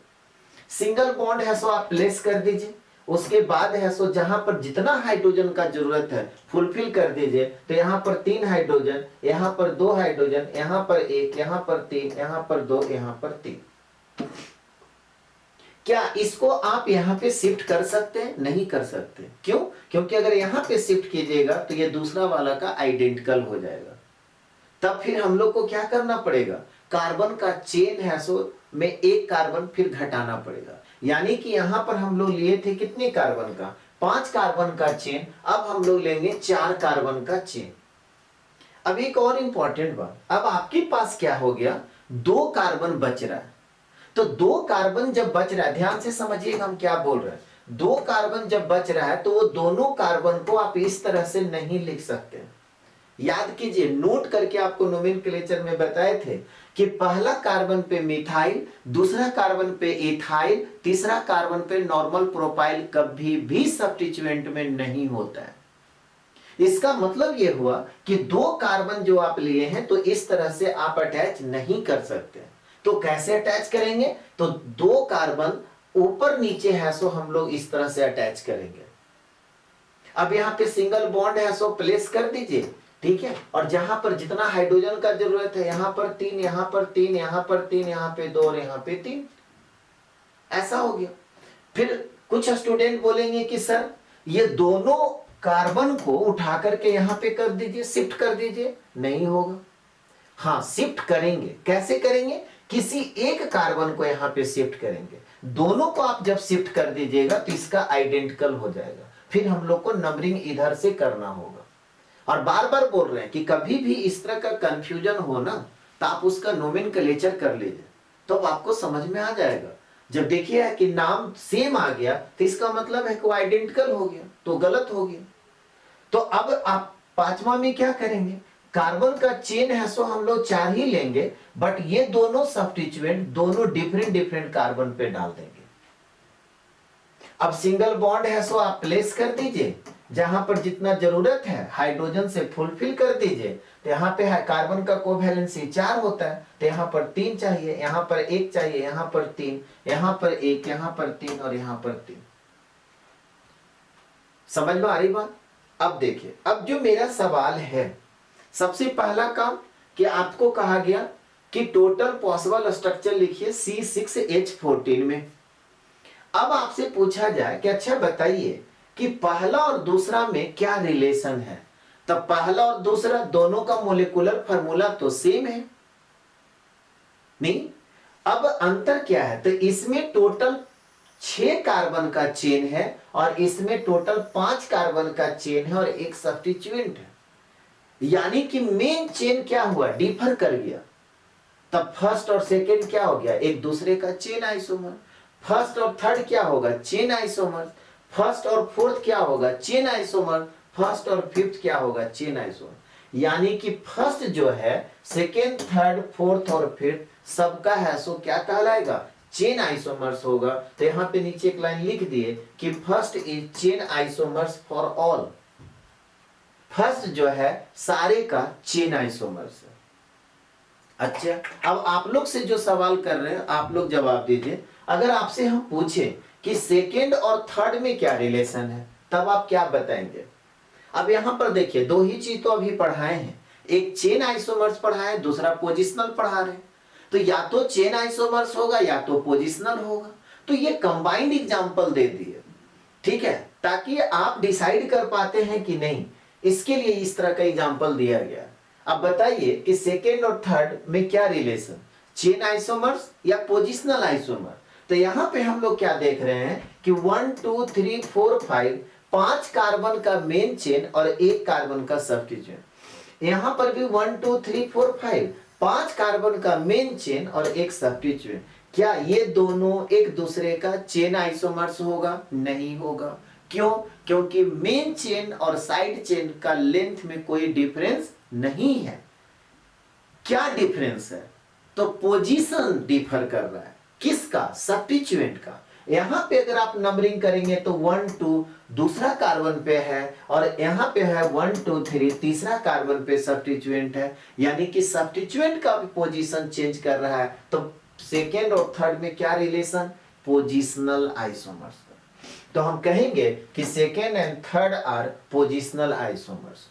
सिंगल बॉन्ड है सो आप प्लेस कर दीजिए। उसके बाद है सो जहां पर जितना हाइड्रोजन का जरूरत है फुलफिल कर दीजिए। तो यहां पर 3 हाइड्रोजन, यहां पर 2 हाइड्रोजन, यहां पर 1, यहां पर 3, यहां पर 2, यहां पर 3। क्या इसको आप यहां पे शिफ्ट कर सकते हैं, नहीं कर सकते। क्यों, क्योंकि अगर यहां पे शिफ्ट कीजिएगा तो ये दूसरा वाला का आइडेंटिकल हो जाएगा। तब फिर हम लोग को क्या करना पड़ेगा, कार्बन का चेन है सो में एक कार्बन फिर घटाना पड़ेगा। यानी कि यहां पर हम लोग लिए थे कितने कार्बन का, 5 कार्बन का चेन, अब हम लोग लेंगे 4 कार्बन का चेन। अब एक और इंपॉर्टेंट बात, अब आपके पास क्या हो गया, 2 कार्बन बच रहा है। तो 2 कार्बन जब बच रहा है, ध्यान से समझिएगा हम क्या बोल रहे हैं। 2 कार्बन जब बच रहा है तो वो दोनों कार्बन को आप इस तरह से नहीं लिख सकते। याद कीजिए, नोट करके आपको नोमेनक्लेचर में बताए थे कि पहला कार्बन पे मिथाइल, दूसरा कार्बन पे इथाइल, तीसरा कार्बन पे नॉर्मल प्रोपाइल कभी भी सब्स्टिट्यूएंट में नहीं होता है। इसका मतलब यह हुआ कि दो कार्बन जो आप लिए हैं तो इस तरह से आप अटैच नहीं कर सकते। तो कैसे अटैच करेंगे? तो दो कार्बन ऊपर नीचे है सो हम लोग इस तरह से अटैच करेंगे। अब यहां पे सिंगल बॉन्ड है सो प्लेस कर दीजिए, ठीक है। और जहां पर जितना हाइड्रोजन का जरूरत है, यहां पर 3, यहां पर 3, यहां पर 3, यहां पे 2 और यहां पे 3, ऐसा हो गया। फिर कुछ स्टूडेंट बोलेंगे कि सर ये दोनों कार्बन को उठा करके यहां पे कर दीजिए, शिफ्ट कर दीजिए। नहीं होगा। हाँ, शिफ्ट करेंगे। कैसे करेंगे? किसी एक कार्बन को यहां पे शिफ्ट करेंगे। दोनों को आप जब शिफ्ट कर दीजिएगा तो इसका आइडेंटिकल हो जाएगा। फिर हम लोग को नंबरिंग इधर से करना होगा। और बार बार बोल रहे हैं कि कभी भी इस तरह का कंफ्यूजन हो ना, तो आप उसका नोमेनक्लेचर कर लीजिए, तो आपको समझ में आ जाएगा। जब देखिए कि नाम सेम आ गया तो इसका मतलब है कि वो आइडेंटिकल हो गया, तो गलत हो गया। तो अब आप पांचवा में क्या करेंगे? कार्बन का चेन है सो हम लोग 4 ही लेंगे, बट ये दोनों सब्स्टिट्यूएंट दोनों डिफरेंट डिफरेंट कार्बन पे डाल देंगे। अब सिंगल बॉन्ड है सो आप प्लेस कर दीजिए, जहां पर जितना जरूरत है हाइड्रोजन से फुलफिल कर दीजिए। तो यहाँ पे है कार्बन का कोवैलेंसी 4 होता है, तो यहाँ पर 3 चाहिए, यहाँ पर 1 चाहिए, यहाँ पर 3, यहाँ पर 1, यहाँ पर 3 और यहाँ पर 3। समझ में आ रही बात? अब देखिए, अब जो मेरा सवाल है, सबसे पहला काम कि आपको कहा गया कि टोटल पॉसिबल स्ट्रक्चर लिखिए C6H14 में। अब आपसे पूछा जाए कि अच्छा बताइए कि पहला और दूसरा में क्या रिलेशन है। तब पहला और दूसरा दोनों का मोलिकुलर फार्मूला तो सेम है, नहीं? अब अंतर क्या है? तो इसमें टोटल 6 कार्बन का चेन है और इसमें टोटल 5 कार्बन का चेन है और एक सब्स्टिट्यूएंट है। यानी कि मेन चेन क्या हुआ? डिफर कर गया। तब फर्स्ट और सेकंड क्या हो गया? एक दूसरे का चेन आइसोमर। फर्स्ट और थर्ड क्या होगा? Chain isomer. फर्स्ट और फोर्थ क्या होगा? Chain isomer. फर्स्ट और फिफ्थ क्या होगा? Chain isomer. यानी कि फर्स्ट जो है, सेकेंड, थर्ड, फोर्थ और फिफ्थ सबका है सो क्या कहलाएगा? चेन आइसोमर्स होगा। तो यहां पे नीचे एक लाइन लिख दिए कि first is chain isomers for all. First जो है सारे का चेन आइसोमर्स है। अच्छा, अब आप लोग से जो सवाल कर रहे हैं आप लोग जवाब दीजिए। अगर आपसे हम पूछे कि सेकेंड और थर्ड में क्या रिलेशन है, तब आप क्या बताएंगे? अब यहां पर देखिए, दो ही चीज तो अभी पढ़ाए हैं, एक चेन आइसोमर्स पढ़ाए, दूसरा पोजिशनल पढ़ा रहे हैं। तो या तो चेन आइसोमर्स होगा या तो पोजिशनल होगा। तो ये कंबाइंड एग्जांपल दे दिए, ठीक है, ताकि आप डिसाइड कर पाते हैं कि नहीं, इसके लिए इस तरह का एग्जांपल दिया गया। अब बताइए कि सेकेंड और थर्ड में क्या रिलेशन, चेन आइसोमर्स या पोजिशनल आइसोमर। तो यहां पे हम लोग क्या देख रहे हैं कि 1 2 3 4 5 5 कार्बन का मेन चेन और एक कार्बन का सब्स्टिट्यूएंट। यहां पर भी 1 2 3 4 5 5 कार्बन का मेन चेन और एक सब्स्टिट्यूएंट। क्या ये दोनों एक दूसरे का चेन आइसोमर्स होगा? नहीं होगा। क्यों? क्योंकि मेन चेन और साइड चेन का लेंथ में कोई डिफरेंस नहीं है। क्या डिफरेंस है? तो पोजीशन डिफर कर रहा है। किसका? सब्स्टिट्यूएंट का। यहां पे अगर आप नंबरिंग करेंगे तो 1 2 दूसरा कार्बन पे है और यहां पे है 1 2 3 तीसरा कार्बन पे सब्स्टिट्यूएंट है। यानी कि सब्स्टिट्यूएंट का भी पोजीशन चेंज कर रहा है। तो सेकेंड और थर्ड में क्या रिलेशन? Positional isomers. तो हम कहेंगे कि second and third are positional isomers.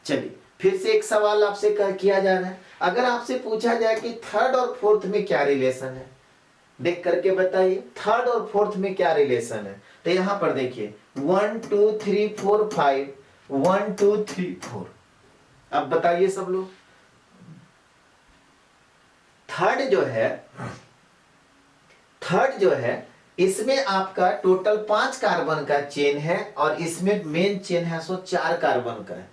चलिए, फिर से एक सवाल आपसे किया जा रहा है। अगर आपसे पूछा जाए कि थर्ड और फोर्थ में क्या रिलेशन है, देख करके बताइए थर्ड और फोर्थ में क्या रिलेशन है। तो यहां पर देखिए 1 2 3 4 5 1 2 3 4। अब बताइए सब लोग, थर्ड जो है इसमें आपका टोटल 5 कार्बन का चेन है और इसमें मेन चेन है सो 4 कार्बन का है।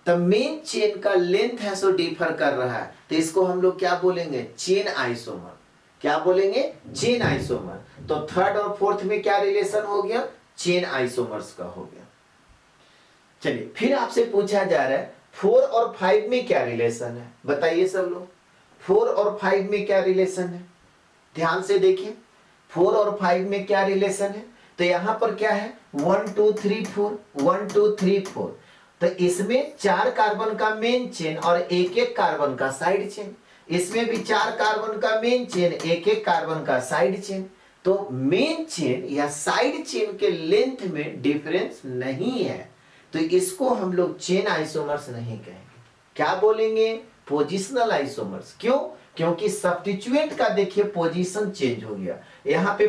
तो मेन चेन का लेंथ है सो डिफर कर रहा है। तो इसको हम लोग क्या बोलेंगे? Chain isomer. क्या बोलेंगे? Chain isomer. तो थर्ड और फोर्थ में क्या रिलेशन हो गया? चेन आइसोमर्स का हो गया। चलिए, फिर आपसे पूछा जा रहा है 4 और 5 में क्या रिलेशन है बताइए सब लोग। 4 और 5 में क्या रिलेशन है, ध्यान से देखिए। 4 और 5 में क्या रिलेशन है, तो यहां पर क्या है 1 2 3 4, 1 2 3 4। तो इसमें 4 कार्बन का मेन चेन और एक एक कार्बन का साइड चेन, इसमें भी 4 कार्बन का मेन चेन, एक एक कार्बन का साइड चेन। तो मेन चेन या साइड चेन के लेंथ में डिफरेंस नहीं है, तो इसको हम लोग चेन आइसोमर्स नहीं कहेंगे, क्या बोलेंगे, पोजिशनल आइसोमर्स। क्यों, क्योंकि सब्स्टिट्यूएंट का देखिए पोजीशन चेंज हो गया, यहाँ पे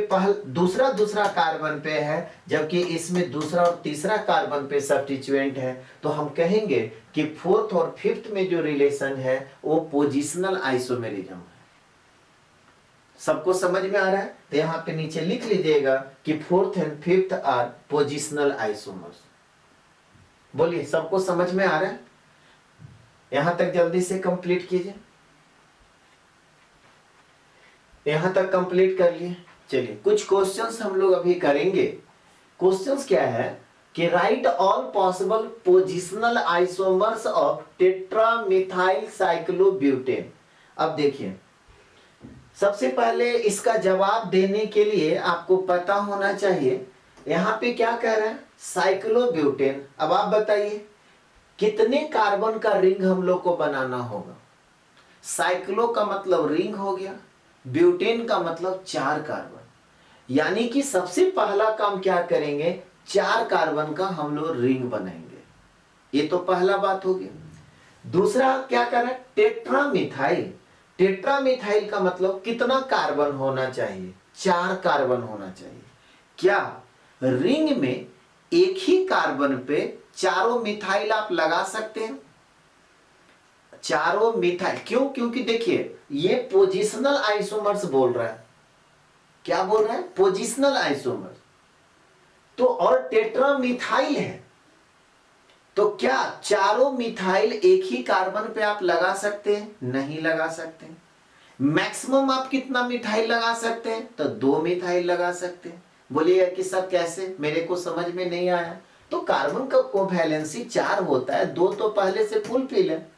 दूसरा कार्बन पे है, जबकि इसमें दूसरा और तीसरा कार्बन पे सब्स्टिट्यूएंट है। तो हम कहेंगे कि फोर्थ और फिफ्थ में जो रिलेशन है वो पोजिशनल आइसोमेरिज्म है। सबको समझ में आ रहा है, तो यहाँ पे नीचे लिख लीजिएगा कि fourth and fifth are positional isomers. बोलिए सबको समझ में आ रहा है, यहां तक जल्दी से कंप्लीट कीजिए, यहां तक कंप्लीट कर लिए। चलिए कुछ क्वेश्चंस हम लोग अभी करेंगे। क्वेश्चंस क्या है कि write all possible positional isomers of टेट्रामिथाइल cyclobutane. अब देखिए, सबसे पहले इसका जवाब देने के लिए आपको पता होना चाहिए यहां पे क्या कह रहा है, साइक्लोब्यूटेन। अब आप बताइए कितने कार्बन का रिंग हम लोग को बनाना होगा। साइक्लो का मतलब रिंग हो गया, ब्यूटेन का मतलब 4 कार्बन, यानी कि सबसे पहला काम क्या करेंगे, 4 कार्बन का हम लोग रिंग बनाएंगे। ये तो पहला बात हो गया। दूसरा क्या कर रहा है, टेट्रामिथाइल। टेट्रामिथाइल का मतलब कितना कार्बन होना चाहिए, 4 कार्बन होना चाहिए। क्या रिंग में एक ही कार्बन पे चारों मिथाइल आप लगा सकते हैं, चारों मिथाइल। क्यों, क्योंकि देखिए ये पोजिशनल आइसोमर्स बोल रहा है, क्या बोल रहा है, पोजिशनल आइसोमर्स। तो और टेट्रामिथाइल है, तो क्या चारों मिथाइल एक ही कार्बन पे आप लगा सकते हैं, नहीं लगा सकते। मैक्सिमम आप कितना मिथाइल लगा सकते हैं, तो 2 मिथाइल लगा सकते हैं। बोलिए कि सर कैसे, मेरे को समझ में नहीं आया। तो कार्बन का कोवैलेंसी 4 होता है, 2 तो पहले से फुल फिल है,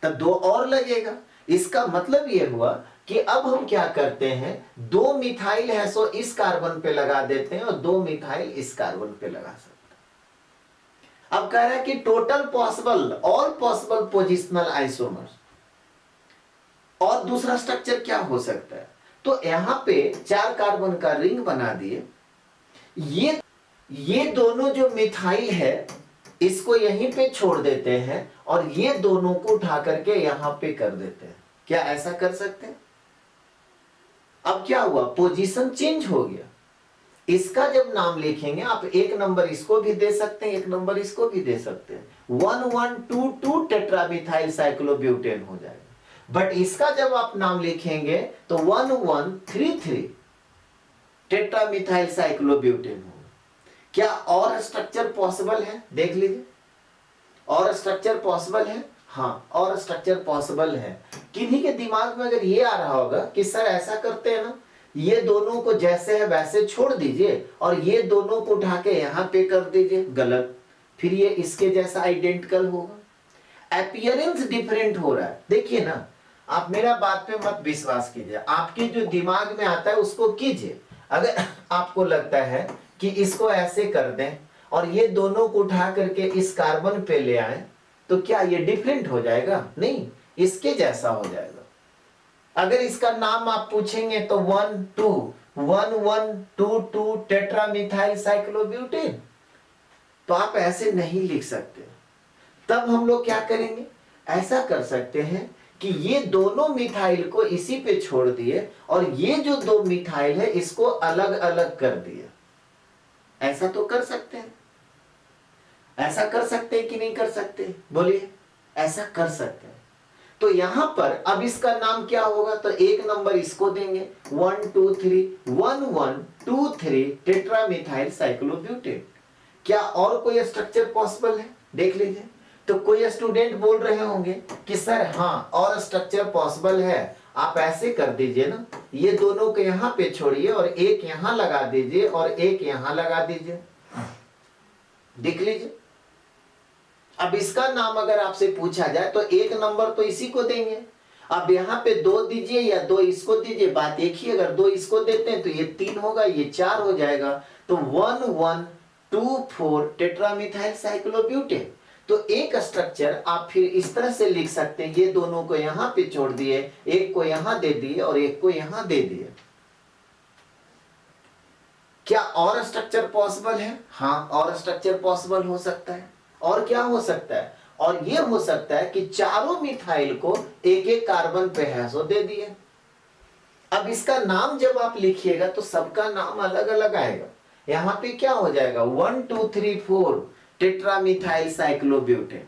तब 2 और लगेगा। इसका मतलब ये हुआ कि अब हम क्या करते हैं, 2 मिथाइल है सो इस कार्बन पे लगा देते हैं और 2 मिथाइल इस कार्बन पे लगा सकते हैं। अब कह रहा है कि total possible, all possible positional isomers. और दूसरा स्ट्रक्चर क्या हो सकता है, तो यहां पे 4 कार्बन का रिंग बना दिए, ये दोनों जो मिथाइल है इसको यहीं पे छोड़ देते हैं और ये दोनों को उठा करके यहां पे कर देते हैं। क्या ऐसा कर सकते हैं। अब क्या हुआ, पोजीशन चेंज हो गया। इसका जब नाम लिखेंगे आप, एक नंबर इसको भी दे सकते हैं, एक नंबर इसको भी दे सकते हैं। 1122 टेट्रामिथाइल साइक्लोब्यूटेन हो जाएगा। बट इसका जब आप नाम लिखेंगे तो 1133 टेट्रामिथाइल साइक्लोब्यूटेन होगा। क्या और स्ट्रक्चर पॉसिबल है, देख लीजिए, और स्ट्रक्चर पॉसिबल है। हाँ, और स्ट्रक्चर पॉसिबल है। किन्हीं के दिमाग में अगर ये आ रहा होगा कि सर ऐसा करते हैं ना, ये दोनों को जैसे है वैसे छोड़ दीजिए और ये दोनों को उठा के यहां पे कर दीजिए, गलत। फिर ये इसके जैसा आइडेंटिकल होगा, अपीयरेंस डिफरेंट हो रहा है। देखिए ना, आप मेरा बात पे मत विश्वास कीजिए, आपके जो दिमाग में आता है उसको कीजिए। अगर आपको लगता है कि इसको ऐसे कर दें और ये दोनों को उठा करके इस कार्बन पे ले आए, तो क्या ये डिफरेंट हो जाएगा, नहीं, इसके जैसा हो जाएगा। अगर इसका नाम आप पूछेंगे तो 1122 टेट्रामिथाइल साइक्लोब्यूटेन, तो आप ऐसे नहीं लिख सकते। तब हम लोग क्या करेंगे, ऐसा कर सकते हैं कि ये दोनों मिथाइल को इसी पे छोड़ दिए और ये जो 2 मिथाइल है इसको अलग अलग कर दिए। ऐसा तो कर सकते हैं, ऐसा कर सकते हैं कि नहीं कर सकते, बोलिए, ऐसा कर सकते हैं। तो यहां पर अब इसका नाम क्या होगा, तो एक नंबर इसको देंगे 1123 टेट्रामिथाइल साइक्लोब्यूटेन। क्या और कोई स्ट्रक्चर पॉसिबल है, देख लीजिए। तो कोई स्टूडेंट बोल रहे होंगे कि सर हाँ और स्ट्रक्चर पॉसिबल है, आप ऐसे कर दीजिए ना, ये दोनों को यहां पे छोड़िए और एक यहां लगा दीजिए और एक यहां लगा दीजिए, देख लीजिए। अब इसका नाम अगर आपसे पूछा जाए तो एक नंबर तो इसी को देंगे। अब यहाँ पे 2 दीजिए या 2 इसको दीजिए, बात एक ही। अगर 2 इसको देते हैं तो ये 3 होगा, ये 4 हो जाएगा। तो 1124 टेट्रामिथाइल साइक्लोब्यूटेन। तो एक स्ट्रक्चर आप फिर इस तरह से लिख सकते हैं, ये दोनों को यहां पे छोड़ दिए, एक को यहां दे दिए और एक को यहां दे दिए। क्या और स्ट्रक्चर पॉसिबल है? हाँ, और स्ट्रक्चर पॉसिबल हो सकता है। और क्या हो सकता है? और ये हो सकता है कि चारों मिथाइल को एक एक कार्बन पे हैशो दे दिए। अब इसका नाम जब आप लिखिएगा तो सबका नाम अलग अलग आएगा। यहां पे क्या हो जाएगा? 1 2 3 4 टेट्रामिथाइल साइक्लोब्यूटेन।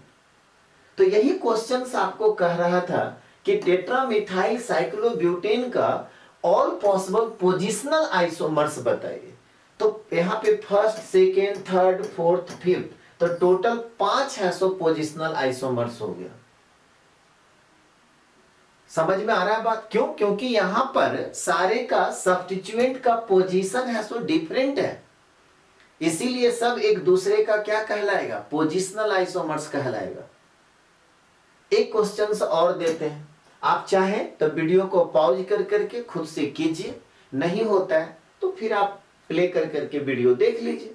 तो यही क्वेश्चन आपको कह रहा था कि टेट्रामिथाइल साइक्लोब्यूटेन का ऑल पॉसिबल पोजिशनल आइसोमर्स बताइए। तो यहाँ पे first, second, third, fourth, fifth, तो टोटल 5 हैशो पोजिशनल आइसोमर्स हो गया। समझ में आ रहा है बात? क्यों? क्योंकि यहां पर सारे का सब्स्टिट्यूएंट का पोजीशन है सो डिफरेंट है, इसीलिए सब एक दूसरे का क्या कहलाएगा? पोजिशनल आइसोमर्स कहलाएगा। एक क्वेश्चन और देते हैं, आप चाहें तो वीडियो को पॉज कर करके खुद से कीजिए, नहीं होता है तो फिर आप प्ले कर करके वीडियो देख लीजिए।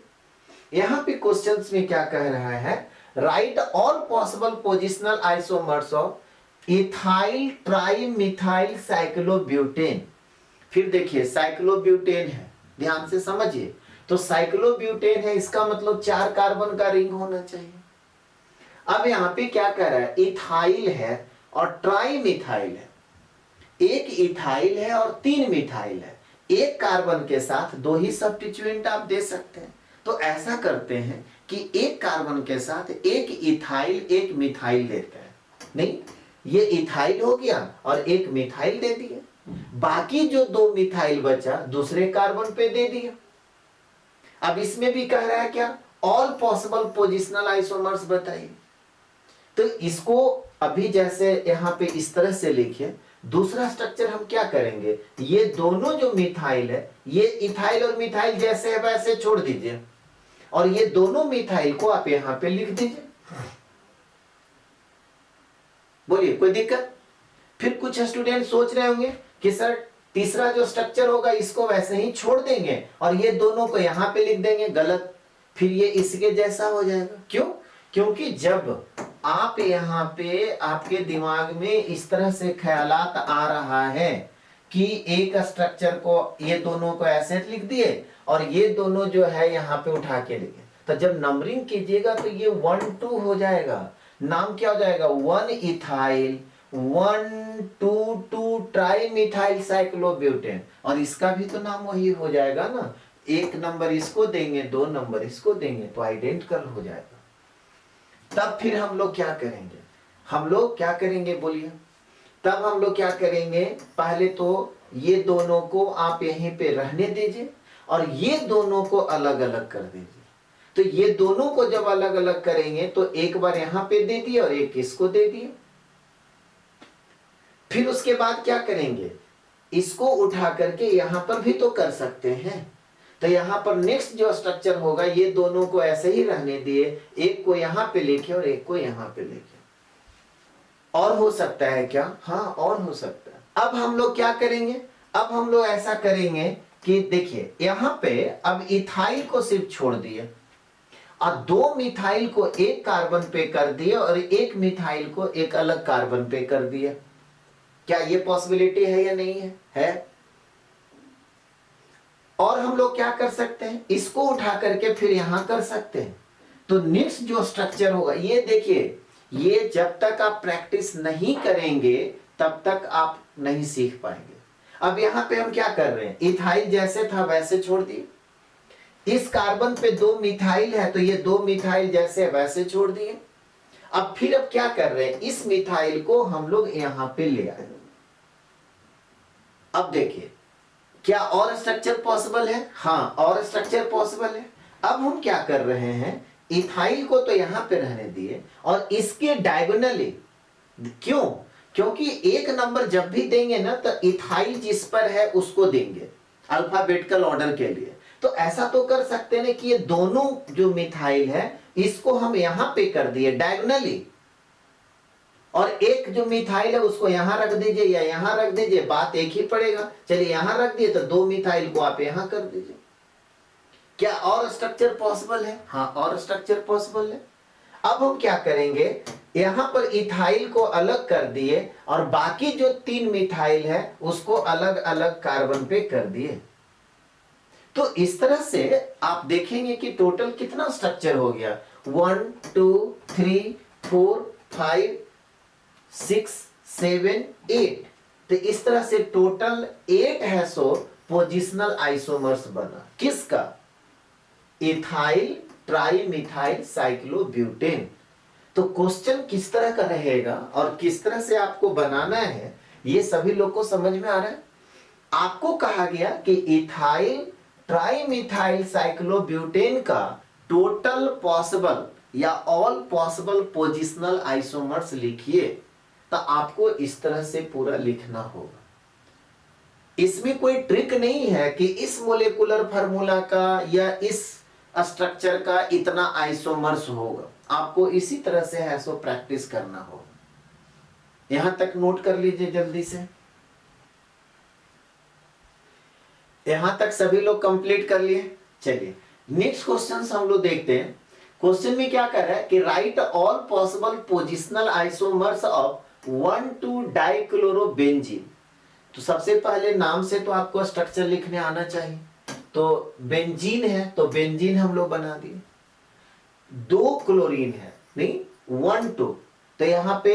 यहां पे क्वेश्चंस में क्या कह रहा है? Right all possible positional isomers of ethyl trimethyl cyclobutane. फिर देखिए साइक्लोब्यूटेन है, ध्यान से समझिए। तो साइक्लोब्यूटेन है, इसका मतलब 4 कार्बन का रिंग होना चाहिए। अब यहां पे क्या कह रहा है? इथाइल है और ट्राइमिथाइल है। एक इथाइल है और 3 मिथाइल है। एक कार्बन के साथ 2 ही सब्स्टिट्यूएंट आप दे सकते हैं। तो ऐसा करते हैं कि एक कार्बन के साथ एक इथाइल एक मिथाइल देते हैं। नहीं, ये इथाइल हो गया और एक मिथाइल दे दिए, बाकी जो 2 मिथाइल बचा दूसरे कार्बन पे दे दिया। अब इसमें भी कह रहा है क्या? ऑल पॉसिबल पोजिशनल आइसोमर्स बताइए। तो इसको अभी जैसे यहां पे इस तरह से लिखिए। दूसरा स्ट्रक्चर हम क्या करेंगे? ये दोनों जो मिथाइल है, ये इथाइल और मिथाइल जैसे है वैसे छोड़ दीजिए, और ये दोनों मिथाइल को आप यहां पे लिख दीजिए। बोलिए, कोई दिक्कत? फिर कुछ स्टूडेंट सोच रहे होंगे कि सर तीसरा जो स्ट्रक्चर होगा इसको वैसे ही छोड़ देंगे और ये दोनों को यहां पे लिख देंगे। गलत, फिर ये इसके जैसा हो जाएगा। क्यों? क्योंकि जब आप यहाँ पे आपके दिमाग में इस तरह से ख्यालात आ रहा है कि एक स्ट्रक्चर को ये दोनों को ऐसे लिख दिए और ये दोनों जो है यहाँ पे उठा के लिखे, तो जब नंबरिंग कीजिएगा तो ये 1 2 हो जाएगा। नाम क्या हो जाएगा? 1 इथाइल 1 2 2 ट्राइमिथाइल साइक्लोब्यूटेन, और इसका भी तो नाम वही हो जाएगा ना। एक नंबर इसको देंगे, 2 नंबर इसको देंगे, तो आइडेंटिकल हो जाएगा। तब फिर हम लोग क्या करेंगे? हम लोग क्या करेंगे बोलिए? तब हम लोग क्या करेंगे? पहले तो ये दोनों को आप यहीं पे रहने दीजिए और ये दोनों को अलग अलग कर दीजिए। तो ये दोनों को जब अलग अलग करेंगे तो एक बार यहां पे दे दिए और एक इसको दे दिए। फिर उसके बाद क्या करेंगे? इसको उठा करके यहां पर भी तो कर सकते हैं। तो यहां पर नेक्स्ट जो स्ट्रक्चर होगा, ये दोनों को ऐसे ही रहने दिए, एक को यहां पे लिखे और एक को यहां पे लिखे। और हो सकता है क्या? हाँ, और हो सकता है। अब हम लोग क्या करेंगे? अब हम लोग ऐसा करेंगे कि देखिए यहां पे अब इथाइल को सिर्फ छोड़ दिए और 2 मिथाइल को एक कार्बन पे कर दिए और एक मिथाइल को एक अलग कार्बन पे कर दिया। क्या ये पॉसिबिलिटी है या नहीं है? है। और हम लोग क्या कर सकते हैं? इसको उठा करके फिर यहां कर सकते हैं। तो नेक्स्ट जो स्ट्रक्चर होगा, ये देखिए, ये जब तक आप प्रैक्टिस नहीं करेंगे तब तक आप नहीं सीख पाएंगे। अब यहां पे हम क्या कर रहे हैं? इथाइल जैसे था वैसे छोड़ दिए। इस कार्बन पे 2 मिथाइल है तो ये 2 मिथाइल जैसे वैसे छोड़ दिए। अब फिर अब क्या कर रहे हैं? इस मिथाइल को हम लोग यहां पे ले आए। अब देखिए, क्या और स्ट्रक्चर पॉसिबल है? हाँ, और स्ट्रक्चर पॉसिबल है। अब हम क्या कर रहे हैं? इथाइल को तो यहां पे रहने दिए और इसके डायगोनली, क्यों? क्योंकि एक नंबर जब भी देंगे ना तो इथाइल जिस पर है उसको देंगे अल्फाबेटिकल ऑर्डर के लिए। तो ऐसा तो कर सकते हैं कि ये दोनों जो मिथाइल है इसको हम यहां पे कर दिए डायगोनली, और एक जो मिथाइल है उसको यहां रख दीजिए या यहां रख दीजिए, बात एक ही पड़ेगा। चलिए यहां रख दिए तो 2 मिथाइल को आप यहां कर दीजिए। क्या और स्ट्रक्चर पॉसिबल है? हाँ, और स्ट्रक्चर पॉसिबल है। अब हम क्या करेंगे, यहां पर इथाइल को अलग कर दिए और बाकी जो 3 मिथाइल है उसको अलग अलग कार्बन पे कर दिए। तो इस तरह से आप देखेंगे कि टोटल कितना स्ट्रक्चर हो गया, 1 2 3 4 5 6 7 8। तो इस तरह से टोटल 8 है सो पोजिशनल आइसोमर्स बना। किसका? Ethyl trimethyl cyclobutane. तो क्वेश्चन किस तरह का रहेगा और किस तरह से आपको बनाना है, ये सभी लोग को समझ में आ रहा है। आपको कहा गया कि इथाइल ट्राइमिथाइल साइक्लोब्यूटेन का टोटल पॉसिबल या ऑल पॉसिबल पोजिशनल आइसोमर्स लिखिए। तो आपको इस तरह से पूरा लिखना होगा। इसमें कोई ट्रिक नहीं है कि इस मोलेकुलर फार्मूला का या इस स्ट्रक्चर का इतना आइसोमर्स होगा। आपको इसी तरह से है सो प्रैक्टिस करना होगा। यहां तक नोट कर लीजिए जल्दी से। यहां तक सभी लोग कंप्लीट कर लिए। चलिए नेक्स्ट क्वेश्चन हम लोग देखते हैं। क्वेश्चन में क्या कर रहा है कि write all possible positional isomers of 1,2 dichlorobenzene. तो सबसे पहले नाम से तो आपको स्ट्रक्चर लिखने आना चाहिए। तो बेंजीन है तो बेंजीन हम लोग बना दिए। 2 क्लोरीन है, नहीं 1 2, तो यहां पे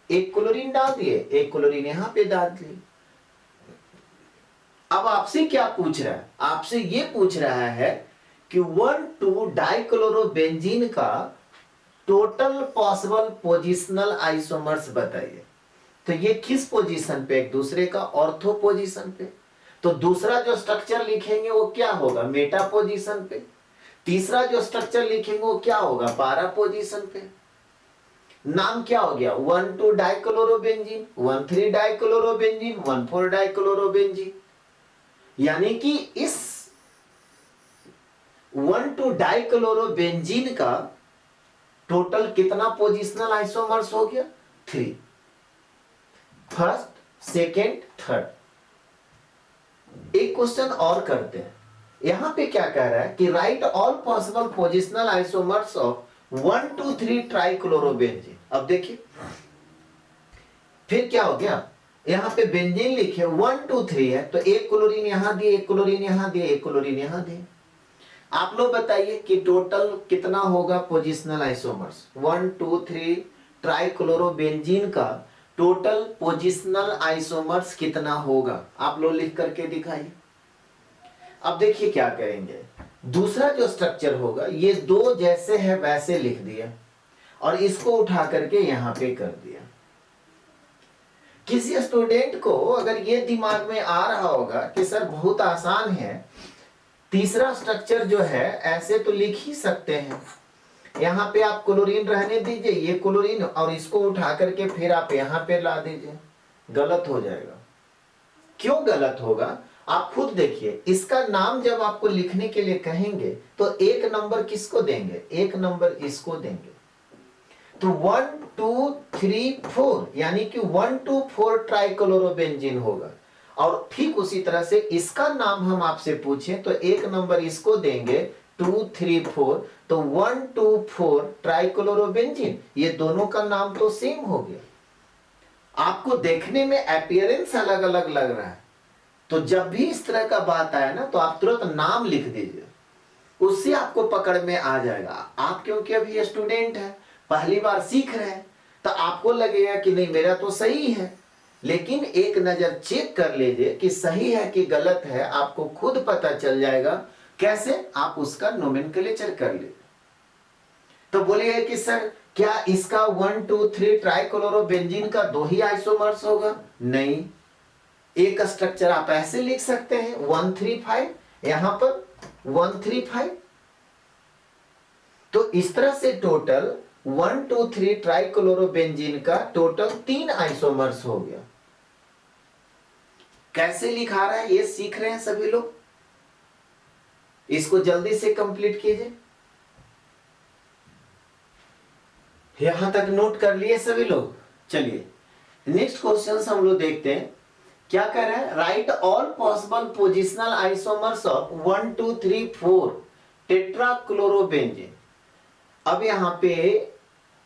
एक क्लोरीन डाल दिए, एक क्लोरीन यहां पे डाल दिए। अब आपसे क्या पूछ रहा है, आपसे ये पूछ रहा है कि 1 2 डाइक्लोरोबेंजीन का टोटल पॉसिबल पोजिशनल आइसोमर्स बताइए। तो ये किस पोजीशन पे? एक दूसरे का ऑर्थो पोजीशन पे। तो दूसरा जो स्ट्रक्चर लिखेंगे वो क्या होगा? मेटा पोजीशन पे। तीसरा जो स्ट्रक्चर लिखेंगे वो क्या होगा? पारा पोजीशन पे। नाम क्या हो गया? 1 2 डाइक्लोरोबेंजीन, 1 3 डाइक्लोरोबेंजीन, 1 4 डाइक्लोरोबेंजीन। यानी कि इस 1 2 डाइक्लोरोबेंजीन का टोटल कितना पोजिशनल आइसोमर्स हो गया? 3। First, second, third. एक क्वेश्चन और करते हैं। यहां पे क्या कह रहा है कि write all possible positional isomers of 1 2 3 ट्राइक्लोरोबेंजीन। अब देखिए फिर क्या हो गया, यहां पे बेंजीन लिखे 1 2 3 है, तो एक क्लोरीन यहां दिए, एक क्लोरीन यहां दिए, एक क्लोरीन यहां दिए। आप लोग बताइए कि टोटल कितना होगा पोजिशनल आइसोमर्स? 1 2 3 ट्राइक्लोरोबेंजीन का टोटल पोजिशनल आइसोमर्स कितना होगा? आप लोग लिख करके दिखाइए। अब देखिए क्या करेंगे, दूसरा जो स्ट्रक्चर होगा ये 2 जैसे है वैसे लिख दिया और इसको उठा करके यहां पे कर दिया। किसी स्टूडेंट को अगर ये दिमाग में आ रहा होगा कि सर बहुत आसान है, तीसरा स्ट्रक्चर जो है ऐसे तो लिख ही सकते हैं, यहां पे आप क्लोरीन रहने दीजिए, ये क्लोरीन, और इसको उठा करके फिर आप यहां पे ला दीजिए। गलत हो जाएगा। क्यों गलत होगा? आप खुद देखिए। इसका नाम जब आपको लिखने के लिए कहेंगे तो 1 नंबर किसको देंगे? 1 नंबर इसको देंगे। तो 1 2 3 4 यानी कि 1 2 4 ट्राइक्लोरोबेंजीन होगा। और ठीक उसी तरह से इसका नाम हम आपसे पूछें तो 1 नंबर इसको देंगे, 2 3 4, तो 1 2 4 ट्राइक्लोरोबेंजीन। ये दोनों का नाम तो सेम हो गया। आपको देखने में अपीयरेंस अलग अलग लग रहा है, तो जब भी इस तरह का बात आए ना तो आप तुरंत नाम लिख दीजिए, उससे आपको पकड़ में आ जाएगा। आप क्योंकि अभी स्टूडेंट है, पहली बार सीख रहे हैं, तो आपको लगेगा कि नहीं मेरा तो सही है, लेकिन एक नजर चेक कर लीजिए कि सही है कि गलत है। आपको खुद पता चल जाएगा। कैसे? आप उसका नोमेनक्लेचर कर लीजिए। तो बोलिए कि सर क्या इसका 1 2 3 ट्राइक्लोरोबेंजीन का 2 ही आइसोमर्स होगा? नहीं, एक स्ट्रक्चर आप ऐसे लिख सकते हैं 1 3 5, यहां पर 1 3 5। तो इस तरह से टोटल 1 2 3 ट्राइक्लोरोबेंजीन का टोटल 3 आइसोमर्स हो गया। कैसे लिखा रहा है ये सीख रहे हैं सभी लोग। इसको जल्दी से कंप्लीट कीजिए। यहां तक नोट कर लिए सभी लोग। चलिए नेक्स्ट क्वेश्चन हम लोग देखते हैं क्या कह रहा है। Right all possible positional isomers of 1 2 3 4 टेट्राक्लोरोबेंजीन। अब यहाँ पे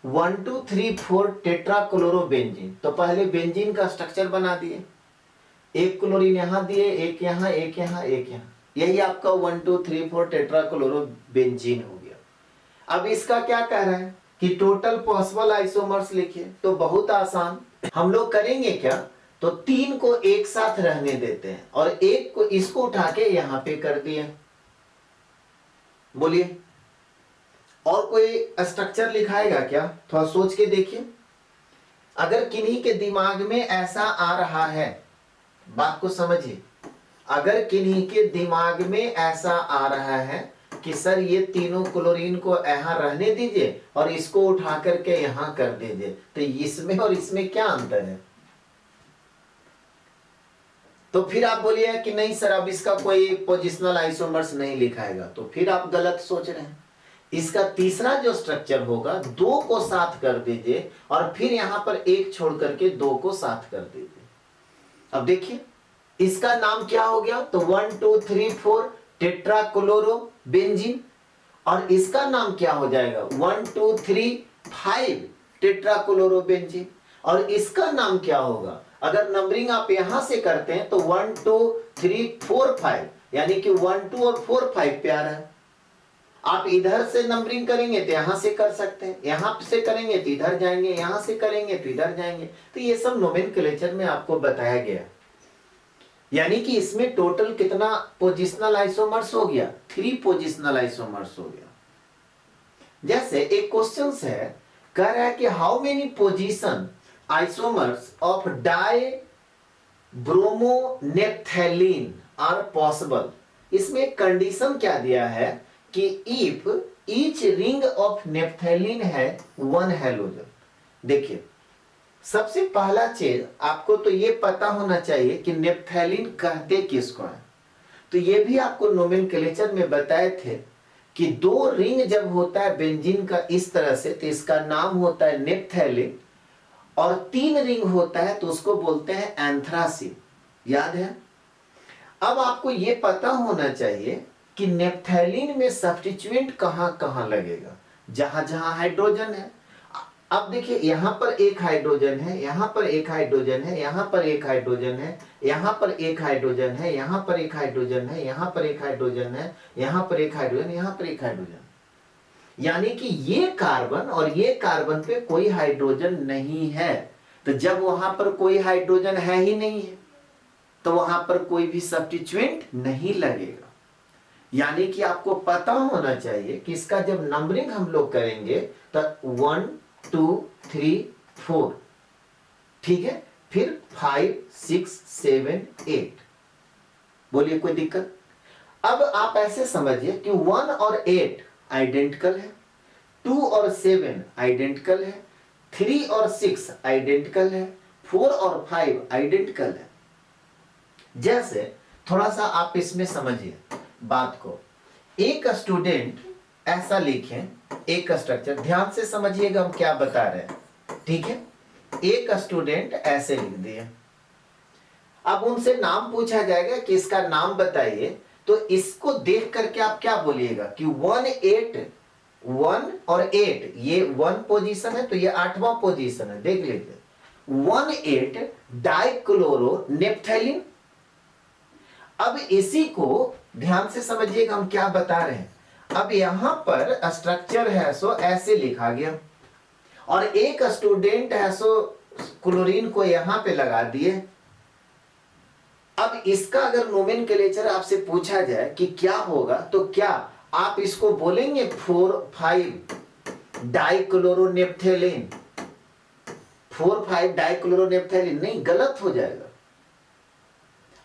1 2 3 4 टेट्राक्लोरोबेंजीन, तो पहले बेंजीन का स्ट्रक्चर बना दिए, एक क्लोरीन यहां दिए, एक यहां, एक यहां, एक यहां, यही आपका 1 2 3 4 टेट्राक्लोरोबेंजीन हो गया। अब इसका क्या कह रहा है कि टोटल पॉसिबल आइसोमर्स लिखिए। तो बहुत आसान, हम लोग करेंगे क्या, तो 3 को एक साथ रहने देते हैं और एक को इसको उठा के यहां पे कर दिए। बोलिए और कोई स्ट्रक्चर लिखाएगा क्या, थोड़ा सोच के देखिए। अगर किन्हीं के दिमाग में ऐसा आ रहा है, बात को समझिए, अगर किन्हीं के दिमाग में ऐसा आ रहा है कि सर ये तीनों क्लोरीन को यहां रहने दीजिए और इसको उठा करके यहां कर दीजिए, तो इसमें और इसमें क्या अंतर है। तो फिर आप बोलिए कि नहीं सर अब इसका कोई पोजिशनल आइसोमर्स नहीं लिखाएगा, तो फिर आप गलत सोच रहे हैं। इसका तीसरा जो स्ट्रक्चर होगा, 2 को साथ कर दीजिए और फिर यहां पर एक छोड़ करके 2 को साथ कर दीजिए। अब देखिए इसका नाम क्या हो गया, तो 1 2 3 4 टेट्राक्लोरोबेंजीन, और इसका नाम क्या हो जाएगा 1 2 3 5 टेट्राक्लोरोबेंजीन, और इसका नाम क्या होगा, अगर नंबरिंग आप यहां से करते हैं तो 1 2 3 4 5, यानी कि 1 2 और 4 5 पे आ रहा है। आप इधर से नंबरिंग करेंगे तो यहां से कर सकते हैं, यहां से करेंगे तो इधर जाएंगे, यहां से करेंगे तो इधर जाएंगे। तो ये सब नोमेनक्लेचर में आपको बताया गया। यानी कि इसमें टोटल कितना पोजिशनल आइसोमर्स हो गया, 3 पोजिशनल आइसोमर्स हो गया। जैसे एक क्वेश्चन है, कह रहा है कि how many position isomers of dibromonaphthalene are possible. इसमें एक कंडीशन क्या दिया है कि if each ring of naphthalene है 1 हैलोजन। देखिए सबसे पहला चीज आपको तो ये पता होना चाहिए कि नेप्थेलीन कहते किसको है। तो ये भी आपको नोमेनक्लेचर में बताए थे कि 2 रिंग जब होता है बेंजीन का इस तरह से, तो इसका नाम होता है नेप्थेलीन, और 3 रिंग होता है तो उसको बोलते हैं एंथ्रासीन। याद है। अब आपको ये पता होना चाहिए कि नेप्थेलीन में सब्स्टिट्यूएंट कहां कहां लगेगा, जहां जहां हाइड्रोजन है। अब देखिए यहां पर एक हाइड्रोजन है, यहां पर एक हाइड्रोजन है, यहां पर एक हाइड्रोजन है, यहां पर एक हाइड्रोजन है, यहां पर एक हाइड्रोजन है, यहां पर एक हाइड्रोजन है, यहां पर एक हाइड्रोजन, यहां पर एक हाइड्रोजन। यानी कि ये कार्बन और ये कार्बन पे कोई हाइड्रोजन नहीं है। तो जब वहां पर कोई हाइड्रोजन है ही नहीं है तो वहां पर कोई भी सब्स्टिट्यूएंट नहीं लगेगा। यानी कि आपको पता होना चाहिए कि इसका जब नंबरिंग हम लोग करेंगे तो 1 2 3 4, ठीक है, फिर 5 6 7 8। बोलिए कोई दिक्कत। अब आप ऐसे समझिए कि 1 और 8 आइडेंटिकल है, 2 और 7 आइडेंटिकल है, 3 और 6 आइडेंटिकल है, 4 और 5 आइडेंटिकल है। जैसे थोड़ा सा आप इसमें समझिए बात को। एक स्टूडेंट ऐसा लिखें, एक स्ट्रक्चर ध्यान से समझिएगा हम क्या बता रहे हैं, ठीक है। एक स्टूडेंट ऐसे लिख दिए, अब उनसे नाम पूछा जाएगा कि इसका नाम बताइए, तो इसको देख करके आप क्या बोलिएगा कि 1 8 1 और 8, ये 1 पोजीशन है तो ये 8वां पोजीशन है। देख लीजिए 1 8 डाइक्लोरोनेप्थेलीन। अब इसी को ध्यान से समझिएगा हम क्या बता रहे हैं। अब यहां पर स्ट्रक्चर है सो ऐसे लिखा गया, और एक स्टूडेंट है सो क्लोरीन को यहां पे लगा दिए। अब इसका अगर नोमेनक्लेचर आपसे पूछा जाए कि क्या होगा, तो क्या आप इसको बोलेंगे 4 5 डाइक्लोरोनेप्थेलीन, 4 5 डाइक्लोरोनेप्थेलीन? नहीं, गलत हो जाएगा।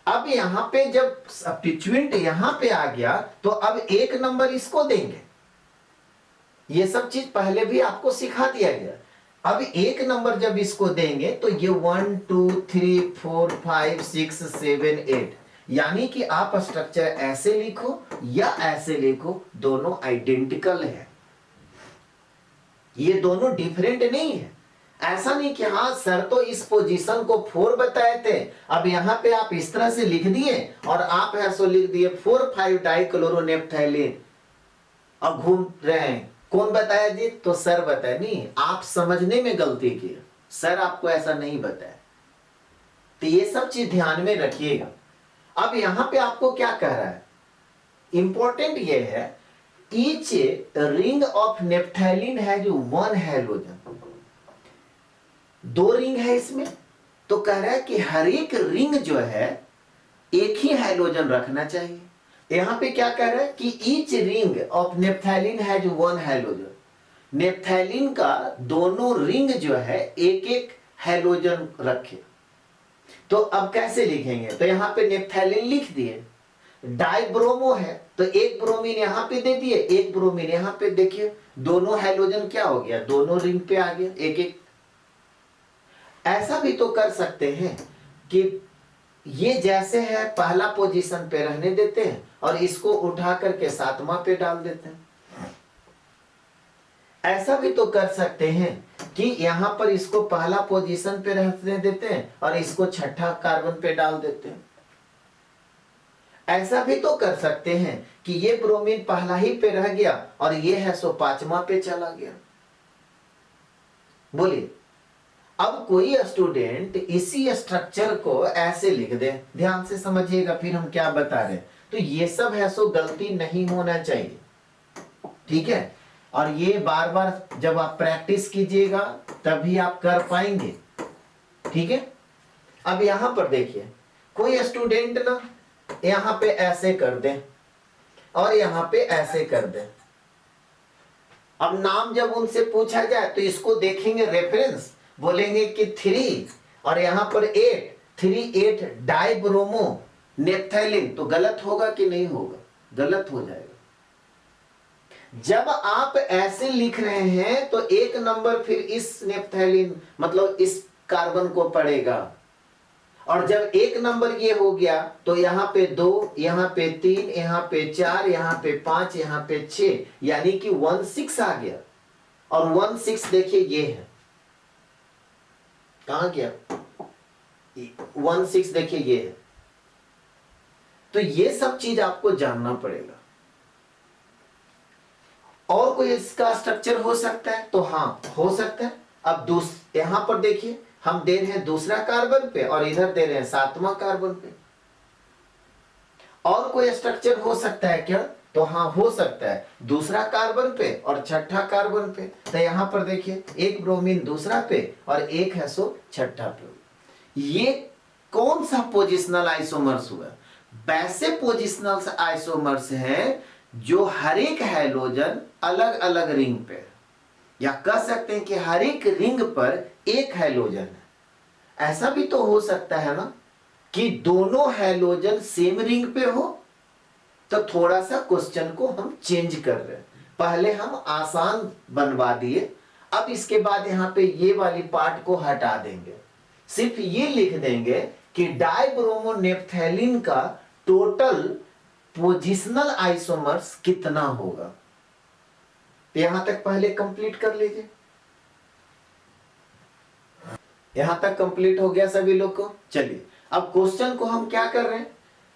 अब यहां पे जब सब्स्टिट्यूएंट यहां पे आ गया तो अब एक नंबर इसको देंगे। ये सब चीज पहले भी आपको सिखा दिया गया। अब एक नंबर जब इसको देंगे तो ये 1 2 3 4 5 6 7 8, यानी कि आप स्ट्रक्चर ऐसे लिखो या ऐसे लिखो, दोनों आइडेंटिकल है। ये दोनों डिफरेंट नहीं है। ऐसा नहीं कि हाँ सर तो इस पोजीशन को 4 बताए थे, अब यहां पे आप इस तरह से लिख दिए और आप है सो लिख दिए 4,5 डाइक्लोरोनेप्थैलीन अब घूम रहे हैं। कौन बताया जी? तो सर बताया। नहीं, आप समझने में गलती की, सर आपको ऐसा नहीं बताया। तो ये सब चीज ध्यान में रखिएगा। अब यहां पे आपको क्या कह रहा है, इंपॉर्टेंट ये है, ईच रिंग ऑफ नेप्थैलीन है जो 1 हैलोजन, 2 रिंग है इसमें, तो कह रहा है कि हर एक रिंग जो है एक ही हैलोजन रखना चाहिए। यहां पे क्या कह रहा है कि ईच रिंग ऑफ नेप्थैलीन है जो 1 हैलोजन, नेप्थैलीन का दोनों रिंग जो है एक एक हैलोजन रखे। तो अब कैसे लिखेंगे? तो यहां पे नेप्थैलीन लिख दिए, डाइब्रोमो है तो एक ब्रोमीन यहां पे दे दिए, एक ब्रोमीन यहां पे, देखिए दोनों हैलोजन क्या हो गया, दोनों रिंग पे आ गया एक एक। ऐसा भी तो कर सकते हैं कि ये जैसे है पहला पोजीशन पे रहने देते हैं और इसको उठा करके 7वां पे डाल देते हैं। ऐसा भी तो कर सकते हैं कि यहां पर इसको पहला पोजीशन पे रहने देते हैं और इसको 6ठा कार्बन पे डाल देते हैं। ऐसा भी तो कर सकते हैं कि ये ब्रोमीन पहला ही पे रह गया और ये है सो 5वां पे चला गया। बोलिए, अब कोई स्टूडेंट इसी स्ट्रक्चर को ऐसे लिख दे, ध्यान से समझिएगा फिर हम क्या बता रहे हैं। तो ये सब है सो गलती नहीं होना चाहिए, ठीक है। और ये बार बार जब आप प्रैक्टिस कीजिएगा तभी आप कर पाएंगे, ठीक है। अब यहां पर देखिए, कोई स्टूडेंट ना यहां पे ऐसे कर दे और यहां पे ऐसे कर दे। अब नाम जब उनसे पूछा जाए तो इसको देखेंगे रेफरेंस, बोलेंगे कि 3 और यहां पर 8, 3,8 डाइब्रोमो नेप्थैलीन, तो गलत होगा कि नहीं होगा? गलत हो जाएगा। जब आप ऐसे लिख रहे हैं तो एक नंबर फिर इस नेप्थैलीन मतलब इस कार्बन को पड़ेगा, और जब एक नंबर ये हो गया तो यहां पे 2, यहां पे 3, यहां पे 4, यहां पे 5, यहां पे 6, यानी कि 16 आ गया। और 16 देखिए ये है, कहां गया 16, देखिए ये है। तो ये सब चीज आपको जानना पड़ेगा। और कोई इसका स्ट्रक्चर हो सकता है? तो हाँ हो सकता है। अब यहां पर देखिए, हम दे रहे हैं दूसरा कार्बन पे और इधर दे रहे हैं 7वां कार्बन पे। और कोई स्ट्रक्चर हो सकता है क्या? तो हाँ हो सकता है, दूसरा कार्बन पे और 6ठा कार्बन पे। तो यहां पर देखिए, एक ब्रोमीन दूसरा पे और एक है सो 6ठा पे। ये कौन सा पोजिशनल आइसोमर्स हुआ? वैसे पोजिशनल आइसोमर्स हैं जो हर एक हैलोजन अलग अलग रिंग पे, या कह सकते हैं कि हर एक रिंग पर एक हैलोजन है। ऐसा भी तो हो सकता है ना कि दोनों हैलोजन सेम रिंग पे हो। तो थोड़ा सा क्वेश्चन को हम चेंज कर रहे हैं, पहले हम आसान बनवा दिए, अब इसके बाद यहां पे ये वाली पार्ट को हटा देंगे, सिर्फ ये लिख देंगे कि डाइब्रोमोनेप्थैलीन का टोटल पोजिशनल आइसोमर्स कितना होगा। यहां तक पहले कंप्लीट कर लीजिए। यहां तक कंप्लीट हो गया सभी लोग को। चलिए अब क्वेश्चन को हम क्या कर रहे हैं,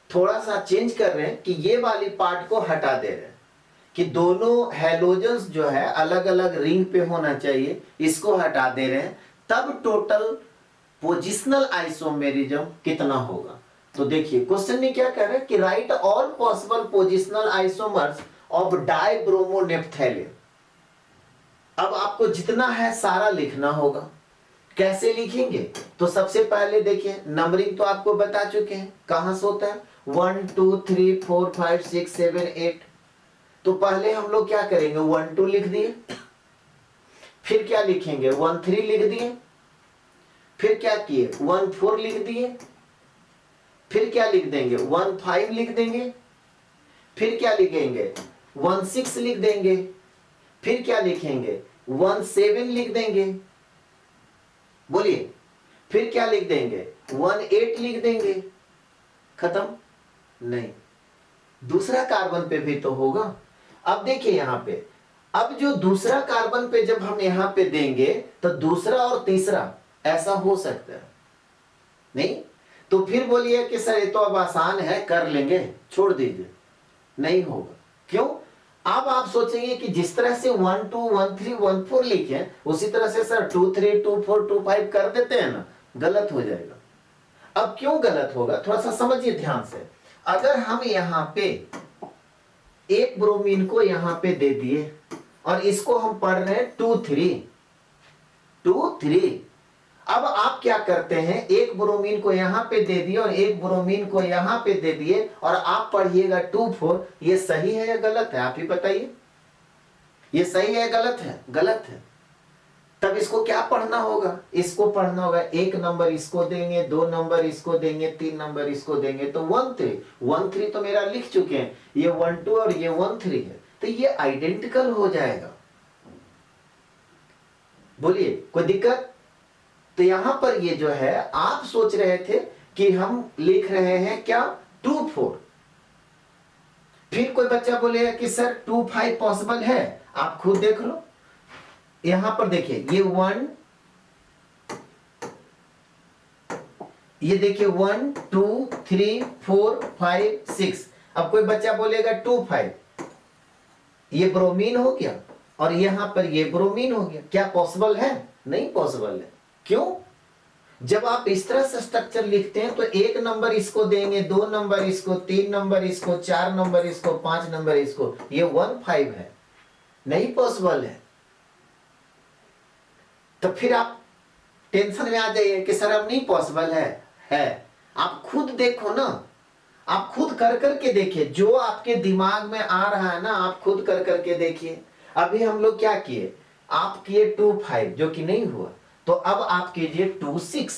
थोड़ा सा चेंज कर रहे हैं कि ये वाली पार्ट को हटा दे रहे हैं कि दोनों हैलोजन्स जो है अलग अलग रिंग पे होना चाहिए, इसको हटा दे रहे हैं। तब टोटल पोजिशनल आइसोमेरिज्म कितना होगा। तो देखिए क्वेश्चन में क्या कह रहा है कि write all possible positional isomers of dibromonaphthalene. अब आपको जितना है सारा लिखना होगा। कैसे लिखेंगे? तो सबसे पहले देखिए, नंबरिंग तो आपको बता चुके हैं कहां से होता है, 1 2 3 4 5 6 7 8। तो पहले हम लोग क्या करेंगे, 1 2 लिख दिए, फिर क्या लिखेंगे 1 3 लिख दिए, फिर क्या किए 1 4 लिख दिए, फिर क्या लिख देंगे 1 5 लिख देंगे, फिर क्या लिखेंगे 1 6 लिख देंगे, फिर क्या लिखेंगे 1 7 लिख देंगे। बोलिए, फिर क्या लिख देंगे 1 8 लिख देंगे। खत्म? नहीं, दूसरा कार्बन पे भी तो होगा। अब देखिए यहां पे अब जो दूसरा कार्बन पे जब हम यहां पे देंगे तो दूसरा और तीसरा ऐसा हो सकता है नहीं? तो फिर बोलिए कि सर ये तो अब आसान है, कर लेंगे, छोड़ दीजिए। नहीं होगा। क्यों? अब आप सोचेंगे कि जिस तरह से 1 2 1 3 1 4 लिखे उसी तरह से सर 2 3 2 4 2 5 कर देते हैं ना, गलत हो जाएगा। अब क्यों गलत होगा, थोड़ा सा समझिए ध्यान से। अगर हम यहां पे एक ब्रोमीन को यहां पे दे दिए और इसको हम पढ़ रहे हैं 2 3 2 3, अब आप क्या करते हैं, एक ब्रोमीन को यहां पे दे दिए और एक ब्रोमीन को यहां पे दे दिए और आप पढ़िएगा 2 4। ये सही है या गलत है, आप ही बताइए। ये सही है गलत है? गलत है। तब इसको क्या पढ़ना होगा, इसको पढ़ना होगा, एक नंबर इसको देंगे, 2 नंबर इसको देंगे, 3 नंबर इसको देंगे, तो 1 3 1 3 तो मेरा लिख चुके हैं, ये 1 2 और ये 1 3 है, तो ये आइडेंटिकल हो जाएगा। बोलिए कोई दिक्कत? तो यहां पर ये जो है आप सोच रहे थे कि हम लिख रहे हैं क्या 2 4, फिर कोई बच्चा बोलेगा कि सर 2 5 पॉसिबल है, आप खुद देख लो। यहां पर देखिए ये 1, ये देखिए 1 2 3 4 5 6। अब कोई बच्चा बोलेगा 2 5, ये ब्रोमीन हो गया और यहां पर ये ब्रोमीन हो गया, क्या पॉसिबल है? नहीं पॉसिबल है। क्यों? जब आप इस तरह से स्ट्रक्चर लिखते हैं तो एक नंबर इसको देंगे, 2 नंबर इसको, 3 नंबर इसको, 4 नंबर इसको, 5 नंबर इसको, ये 1 5 है, नहीं पॉसिबल है। तो फिर आप टेंशन में आ जाइए कि सर अब नहीं पॉसिबल है। आप खुद देखो ना, आप खुद कर करके देखिए, जो आपके दिमाग में आ रहा है ना आप खुद कर करके देखिए। अभी हम लोग क्या किए, आप किए 2 5 जो कि नहीं हुआ, तो अब आप कीजिए 2 6।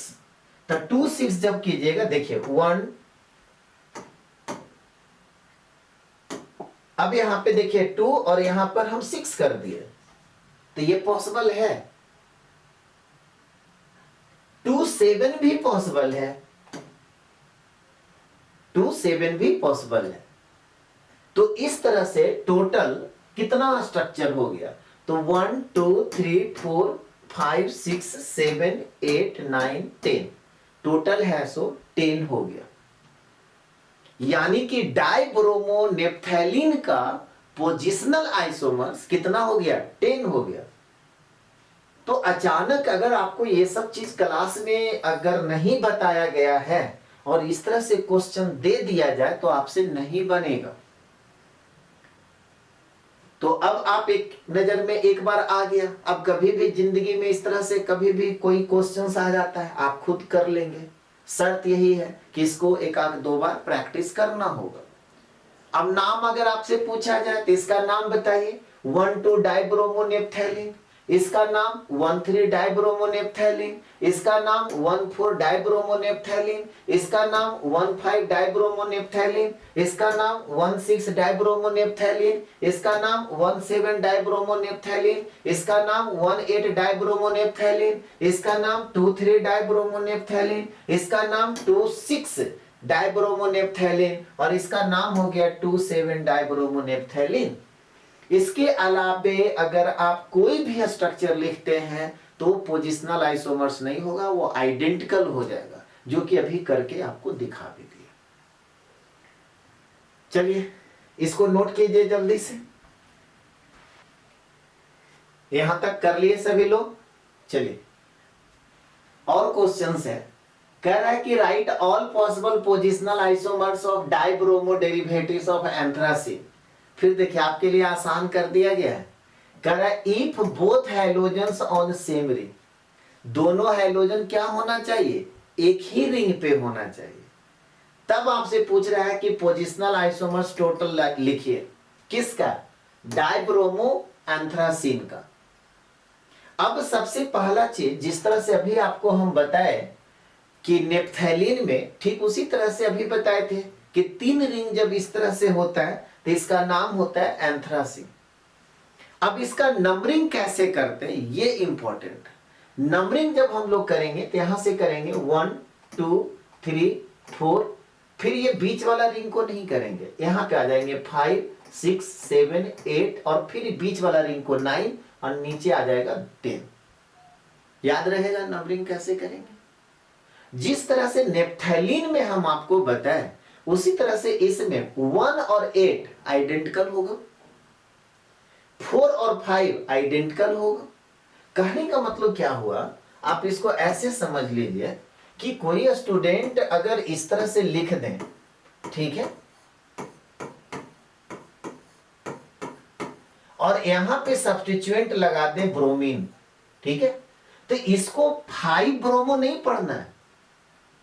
तो 2 6 जब कीजिएगा देखिए 1, अब यहां पे देखिए 2 और यहां पर हम 6 कर दिए, तो ये पॉसिबल है। 2 7 भी पॉसिबल है, 2 7 भी पॉसिबल है। तो इस तरह से टोटल कितना स्ट्रक्चर हो गया, तो 1 2 3 4 5 6 7 8 9 10, टोटल है सो 10 हो गया। यानी कि डाइब्रोमो नेप्थैलीन का पोजिशनल आइसोमर्स कितना हो गया, 10 हो गया। तो अचानक अगर आपको ये सब चीज क्लास में अगर नहीं बताया गया है और इस तरह से क्वेश्चन दे दिया जाए तो आपसे नहीं बनेगा। तो अब आप एक नजर में एक बार आ गया, अब कभी भी जिंदगी में इस तरह से कभी भी कोई क्वेश्चन आ जाता है आप खुद कर लेंगे। शर्त यही है कि इसको एक आध 2 बार प्रैक्टिस करना होगा। अब नाम अगर आपसे पूछा जाए तो इसका नाम बताइए, 1 2 डाइब्रोमो नेप्थैलीन, इसका नाम 1 3 डाइब्रोमो नेप्थैलीन, इसका नाम 1 4 डाइब्रोमो नेप्थैलीन, इसका नाम 1 5 डाइब्रोमो नेप्थैलीन, इसका नाम 1 6 डाइब्रोमो नेप्थैलीन, इसका नाम 1 7 डाइब्रोमो नेप्थैलीन, इसका नाम 1 8 डाइब्रोमो नेप्थैलीन, इसका नाम 2 3 डाइब्रोमो नेप्थैलीन, इसका नाम 2 6 डाइब्रोमो नेप्थैलीन और इसका नाम हो गया 2 7 डाइब्रोमो नेप्थैलीन। इसके अलावे अगर आप कोई भी स्ट्रक्चर लिखते हैं तो पोजिशनल आइसोमर्स नहीं होगा, वो आइडेंटिकल हो जाएगा, जो कि अभी करके आपको दिखा भी दिया। चलिए इसको नोट कीजिए जल्दी से, यहां तक कर लिए सभी लोग। चलिए और क्वेश्चंस है, कह रहा है कि write all possible positional isomers of dibromo derivatives of anthracene. फिर देखिए आपके लिए आसान कर दिया गया है, कह रहा है if both halogens on same ring, दोनों हैलोजन क्या होना चाहिए, एक ही रिंग पे होना चाहिए। तब आपसे पूछ रहा है कि पोजिशनल आइसोमर्स टोटल लिखिए, किसका, डाइब्रोमो एंथ्रासीन का। अब सबसे पहला चीज जिस तरह से अभी आपको हम बताए कि नेप्थैलीन में, ठीक उसी तरह से अभी बताए थे कि 3 रिंग जब इस तरह से होता है तो इसका नाम होता है एंथ्रासीन। अब इसका नंबरिंग कैसे करते हैं ये इंपॉर्टेंट है। नंबरिंग जब हम लोग करेंगे तो यहां से करेंगे 1 2 3 4, फिर ये बीच वाला रिंग को नहीं करेंगे, यहां पे आ जाएंगे 5 6 7 8 और फिर बीच वाला रिंग को 9 और नीचे आ जाएगा 10। याद रहेगा नंबरिंग कैसे करेंगे। जिस तरह से नेप्थेलीन में हम आपको बताएं उसी तरह से इसमें 1 और 8 आइडेंटिकल होगा, 4 और 5 आइडेंटिकल होगा। कहने का मतलब क्या हुआ, आप इसको ऐसे समझ लीजिए कि कोई स्टूडेंट अगर इस तरह से लिख दें, ठीक है, और यहां पे सब्स्टिट्यूएंट लगा दें ब्रोमीन, ठीक है, तो इसको 5 ब्रोमो नहीं पढ़ना है,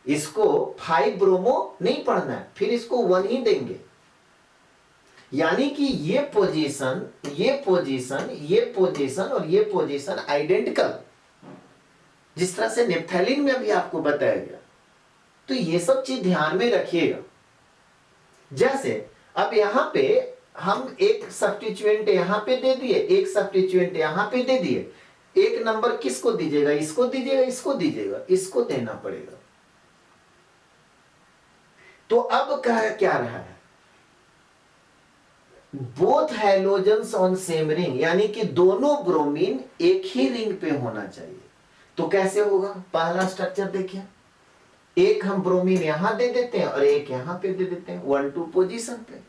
इसको 5 ब्रोमो नहीं पढ़ना है, फिर इसको 1 ही देंगे। यानी कि ये पोजीशन, ये पोजीशन, ये पोजीशन और ये पोजीशन आइडेंटिकल, जिस तरह से नेप्थेलीन में भी आपको बताया गया। तो ये सब चीज ध्यान में रखिएगा। जैसे अब यहां पे हम एक सब्स्टिट्यूएंट यहां पे दे दिए, एक सब्स्टिट्यूएंट यहां पे दे दिए, एक नंबर किसको दीजिएगा, इसको दीजिएगा, इसको दीजिएगा, इसको देना पड़ेगा। तो अब क्या रहा है, both halogens on same ring, यानी कि दोनों ब्रोमीन एक ही रिंग पे होना चाहिए। तो कैसे होगा, पहला स्ट्रक्चर देखिए, एक हम ब्रोमीन यहां दे देते हैं और एक यहां पे दे देते हैं 1 2 पोजीशन पे।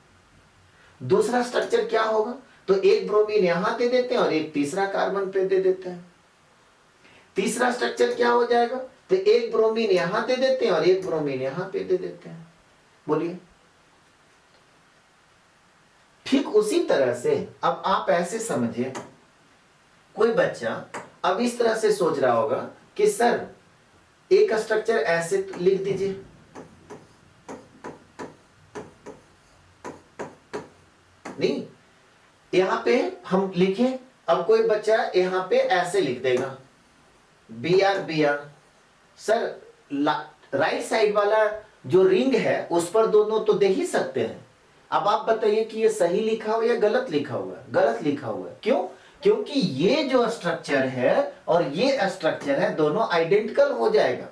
दूसरा स्ट्रक्चर क्या होगा, तो एक ब्रोमीन यहां दे देते हैं और एक तीसरा कार्बन पे दे देते हैं। तीसरा स्ट्रक्चर क्या हो जाएगा, तो एक ब्रोमीन यहां दे देते हैं और एक ब्रोमीन यहां पे दे देते हैं। बोलिए। ठीक उसी तरह से अब आप ऐसे समझिए, कोई बच्चा अब इस तरह से सोच रहा होगा कि सर एक स्ट्रक्चर ऐसे लिख दीजिए, नहीं, यहां पे हम लिखें, अब कोई बच्चा यहां पे ऐसे लिख देगा Br सर राइट साइड वाला जो रिंग है उस पर दोनों तो दे ही सकते हैं। अब आप बताइए कि ये सही लिखा हुआ या गलत लिखा हुआ है, गलत लिखा हुआ है। क्यों, क्योंकि ये जो स्ट्रक्चर है और ये स्ट्रक्चर है दोनों आइडेंटिकल हो जाएगा।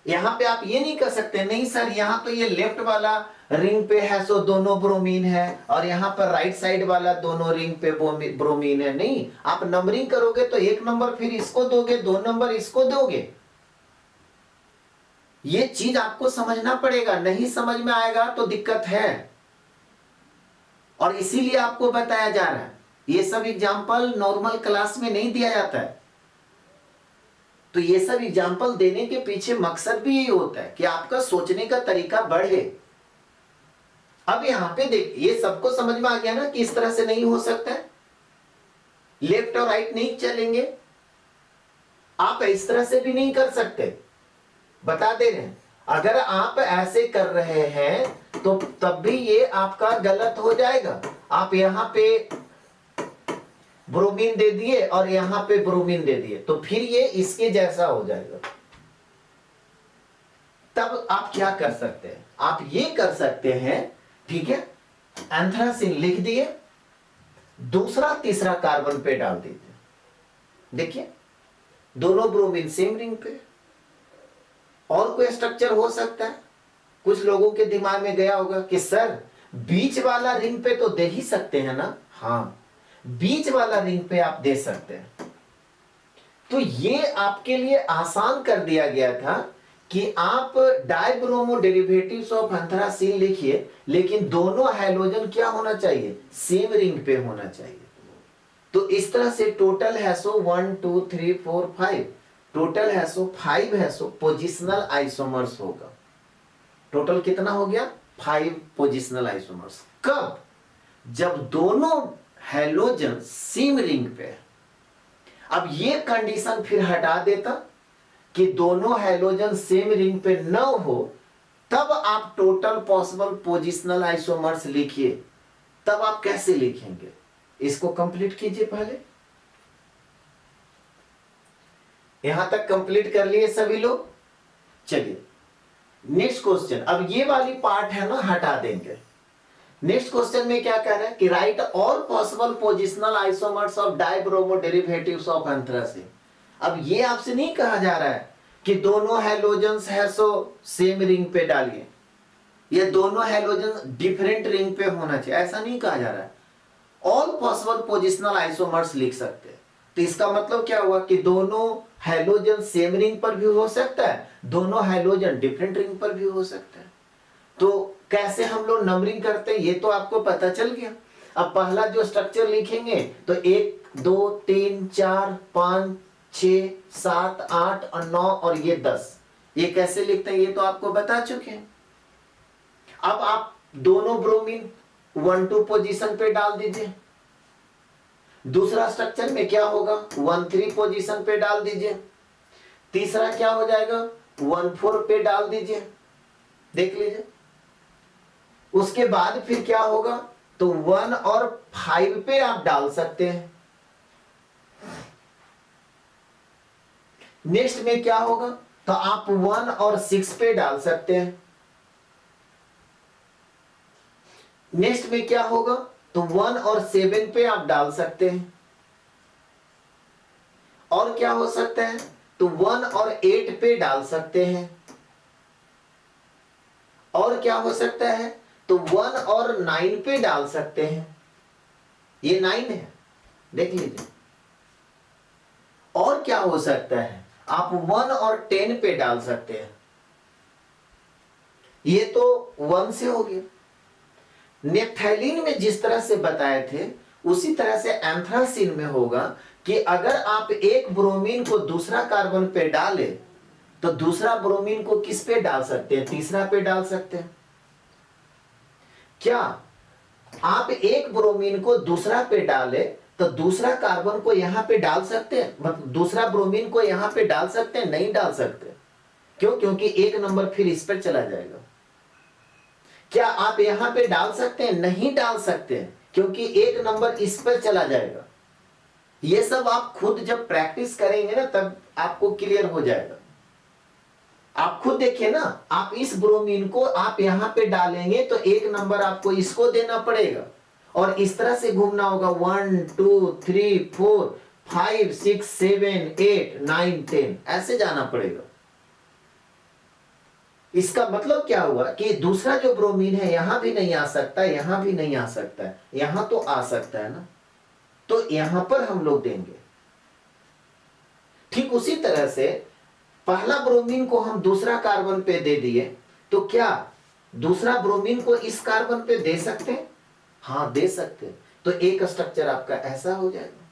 यहां पे आप ये नहीं कर सकते नहीं सर यहां तो ये लेफ्ट वाला रिंग पे है सो दोनों ब्रोमीन है और यहां पर राइट साइड वाला दोनों रिंग पे ब्रोमीन है। नहीं, आप नंबरिंग करोगे तो एक नंबर फिर इसको दोगे, 2 नंबर इसको दोगे। ये चीज आपको समझना पड़ेगा, नहीं समझ में आएगा तो दिक्कत है। और इसीलिए आपको बताया जा रहा है, ये सब एग्जाम्पल नॉर्मल क्लास में नहीं दिया जाता है। तो ये सब एग्जाम्पल देने के पीछे मकसद भी यही होता है कि आपका सोचने का तरीका बढ़े। अब यहां पे देख, ये सबको समझ में आ गया ना कि इस तरह से नहीं हो सकता है, लेफ्ट और राइट नहीं चलेंगे, आप इस तरह से भी नहीं कर सकते, बता दे रहे हैं। अगर आप ऐसे कर रहे हैं तो तब भी ये आपका गलत हो जाएगा। आप यहां पे ब्रोमीन दे दिए और यहां पे ब्रोमीन दे दिए तो फिर ये इसके जैसा हो जाएगा। तब आप क्या कर सकते हैं, आप ये कर सकते हैं, ठीक है, एंथ्रासिन लिख दिए, दूसरा तीसरा कार्बन पे डाल दीजिए। देखिए दोनों ब्रोमीन सेम रिंग पे। और कोई स्ट्रक्चर हो सकता है, कुछ लोगों के दिमाग में गया होगा कि सर बीच वाला रिंग पे तो दे ही सकते हैं ना। हाँ, बीच वाला रिंग पे आप दे सकते हैं। तो ये आपके लिए आसान कर दिया गया था कि आप डाइब्रोमो डेरिवेटिव्स ऑफ एंथ्रासिन लिखिए, लेकिन दोनों हैलोजन क्या होना चाहिए, सेम रिंग पे होना चाहिए। तो इस तरह से टोटल है सो 1 2 3 4 5, टोटल है सो 5 है सो पोजिशनल आइसोमर्स होगा। टोटल कितना हो गया, 5 पोजिशनल आइसोमर्स। कब, जब दोनों हैलोजन सेम रिंग पे है। अब ये कंडीशन फिर हटा देता कि दोनों हैलोजन सेम रिंग पे न हो, तब आप टोटल पॉसिबल पोजिशनल आइसोमर्स लिखिए। तब आप कैसे लिखेंगे, इसको कंप्लीट कीजिए पहले। यहां तक कंप्लीट कर लिए सभी लोग। चलिए नेक्स्ट क्वेश्चन, अब ये वाली पार्ट है ना हटा देंगे। नेक्स्ट क्वेश्चन में क्या कह रहा है कि write all possible positional isomers of dibromo derivatives of anthracene. अब ये आपसे नहीं कहा जा रहा है कि दोनों हैलोजेंस है सो सेम रिंग पे डालिए, ये दोनों हैलोजन डिफरेंट रिंग पे होना चाहिए, ऐसा नहीं कहा जा रहा है। ऑल पॉसिबल पोजिशनल आइसोमर्स लिख सकते हैं। तो इसका मतलब क्या हुआ कि दोनों हैलोजन सेम रिंग पर भी हो सकता है, दोनों हैलोजन डिफरेंट रिंग पर भी हो सकता है। तो कैसे हम लोग नंबरिंग करते हैं ये तो आपको पता चल गया। अब पहला जो स्ट्रक्चर लिखेंगे तो 1 2 3 4 5 6 7 8 और 9 और ये 10, ये कैसे लिखते हैं ये तो आपको बता चुके हैं। अब आप दोनों ब्रोमीन 1 2 पोजीशन पे डाल दीजिए। दूसरा स्ट्रक्चर में क्या होगा 1 3 पोजीशन पे डाल दीजिए। तीसरा क्या हो जाएगा 1 4 पे डाल दीजिए, देख लीजिए। उसके बाद फिर क्या होगा तो 1 और 5 पे आप डाल सकते हैं। नेक्स्ट में क्या होगा तो आप 1 और 6 पे डाल सकते हैं। नेक्स्ट में क्या होगा तो 1 और 7 पे आप डाल सकते हैं। और क्या हो सकता है तो 1 और 8 पे डाल सकते हैं। और क्या हो सकता है तो 1 और 9 पे डाल सकते हैं, ये 9 है, देख लीजिए। और क्या हो सकता है आप 1 और 10 पे डाल सकते हैं, ये तो 1 से हो गया। नेप्थैलीन में जिस तरह से बताए थे उसी तरह से एंथ्रासीन में होगा कि अगर आप एक ब्रोमीन को दूसरा कार्बन पे डाले तो दूसरा ब्रोमीन को किस पे डाल सकते हैं, तीसरा पे डाल सकते हैं। क्या आप एक ब्रोमीन को दूसरा पे डाले तो दूसरा कार्बन को यहां पे डाल सकते हैं, मतलब दूसरा ब्रोमीन को यहां पे डाल सकते हैं, नहीं डाल सकते। क्यों, क्योंकि एक नंबर फिर इस पर चला जाएगा। क्या आप यहां पे डाल सकते हैं, नहीं डाल सकते हैं, क्योंकि एक नंबर इस पर चला जाएगा। ये सब आप खुद जब प्रैक्टिस करेंगे ना तब आपको क्लियर हो जाएगा। आप खुद देखिए ना, आप इस ब्रोमीन को आप यहां पे डालेंगे तो एक नंबर आपको इसको देना पड़ेगा और इस तरह से घूमना होगा 1 2 3 4 5 6 7 8 9 10 ऐसे जाना पड़ेगा। इसका मतलब क्या हुआ कि दूसरा जो ब्रोमीन है यहां भी नहीं आ सकता, यहां भी नहीं आ सकता है, यहां तो आ सकता है ना, तो यहां पर हम लोग देंगे। ठीक उसी तरह से पहला ब्रोमीन को हम दूसरा कार्बन पे दे दिए तो क्या दूसरा ब्रोमीन को इस कार्बन पे दे सकते हैं, हाँ दे सकते हैं। तो एक स्ट्रक्चर आपका ऐसा हो जाएगा।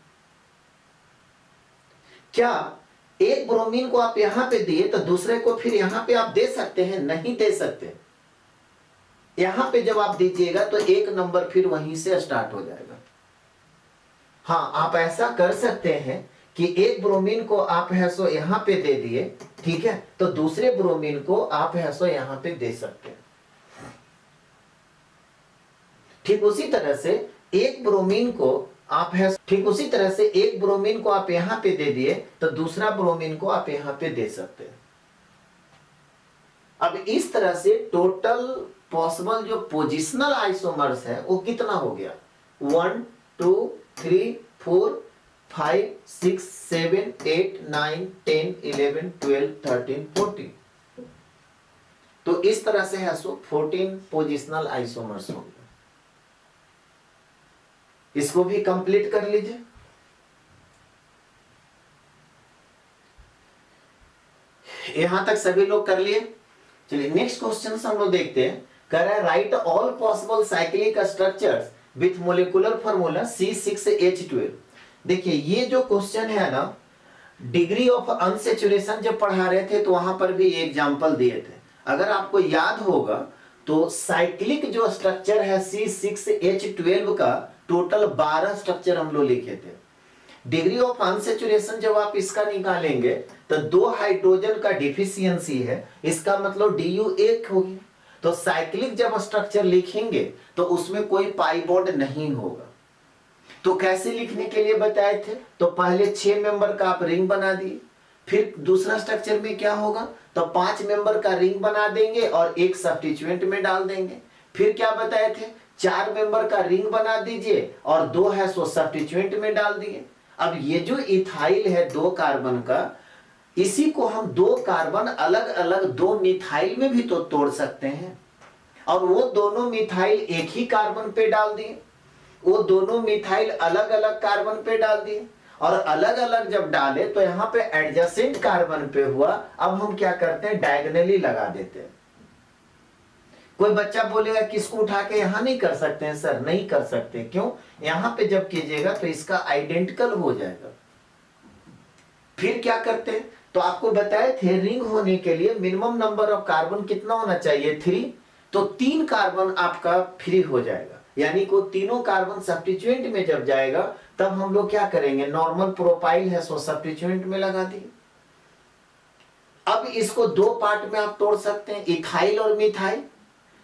क्या एक ब्रोमीन को आप यहां पे दिए तो दूसरे को फिर यहां पे आप दे सकते हैं, नहीं दे सकते। यहां पे जब आप दीजिएगा तो एक नंबर फिर वहीं से स्टार्ट हो जाएगा। हाँ आप ऐसा कर सकते हैं कि एक ब्रोमीन को आप है सो यहां पे दे दिए, ठीक है, तो दूसरे ब्रोमीन को आप है सो यहां पे दे सकते हैं। ठीक उसी तरह से एक ब्रोमीन को आप है, ठीक उसी तरह से एक ब्रोमीन को आप यहां पे दे दिए तो दूसरा ब्रोमीन को आप यहां पे दे सकते हैं। अब इस तरह से टोटल पॉसिबल जो पोजिशनल आइसोमर्स है वो कितना हो गया 1 2 3 4 5 6 7 8 9 10 11 12 13 14। तो इस तरह से है सो 14 पोजिशनल आइसोमर्स होंगे। इसको भी कंप्लीट कर लीजिए। यहां तक सभी लोग कर लिए। चलिए नेक्स्ट क्वेश्चन हम लोग देखते हैं। कह रहा है right all possible cyclic structures with molecular formula C6H12। देखिए ये जो क्वेश्चन है ना, डिग्री ऑफ अनसेचुरेशन जब पढ़ा रहे थे तो वहां पर भी एग्जांपल दिए थे। अगर आपको याद होगा तो साइक्लिक जो स्ट्रक्चर है C6H12 का टोटल 12 स्ट्रक्चर हम लोग लिखे थे। डिग्री ऑफ अनसेचुरेशन जब आप इसका निकालेंगे तो 2 हाइड्रोजन का डिफिशियंसी है, इसका मतलब DU 1 होगी। तो साइक्लिक जब स्ट्रक्चर लिखेंगे तो उसमें कोई पाई बॉन्ड नहीं होगा। तो कैसे लिखने के लिए बताए थे, तो पहले 6 मेंबर का आप रिंग बना दिए, फिर दूसरा स्ट्रक्चर में क्या होगा तो 5 मेंबर का रिंग बना देंगे और एक सब्स्टिट्यूएंट में डाल देंगे। फिर क्या बताए थे 4 मेंबर का रिंग बना दीजिए और 2 है सो सब्स्टिट्यूएंट में डाल दिए। अब ये जो इथाइल है 2 कार्बन का, इसी को हम 2 कार्बन अलग अलग 2 मिथाइल में भी तो तोड़ सकते हैं। और वो दोनों मिथाइल एक ही कार्बन पे डाल दिए, वो दोनों मिथाइल अलग अलग कार्बन पे डाल दिए, और अलग अलग जब डाले तो यहाँ पे एडजेसेंट कार्बन पे हुआ। अब हम क्या करते हैं, डायगोनली लगा देते हैं। कोई बच्चा बोलेगा कि इसको उठा के यहां नहीं कर सकते हैं सर, नहीं कर सकते। क्यों? यहां पे जब कीजिएगा तो इसका आइडेंटिकल हो जाएगा। फिर क्या करते हैं, तो आपको बताए थे रिंग होने के लिए मिनिमम नंबर ऑफ कार्बन कितना होना चाहिए, 3। तो 3 कार्बन आपका फ्री हो जाएगा, यानी को तीनों कार्बन सब्स्टिट्यूएंट में जब जाएगा तब हम लोग क्या करेंगे, नॉर्मल प्रोपाइल है सो सब्स्टिट्यूएंट में लगा दिए। अब इसको 2 पार्ट में आप तोड़ सकते हैं, इथाइल और मिथाइल।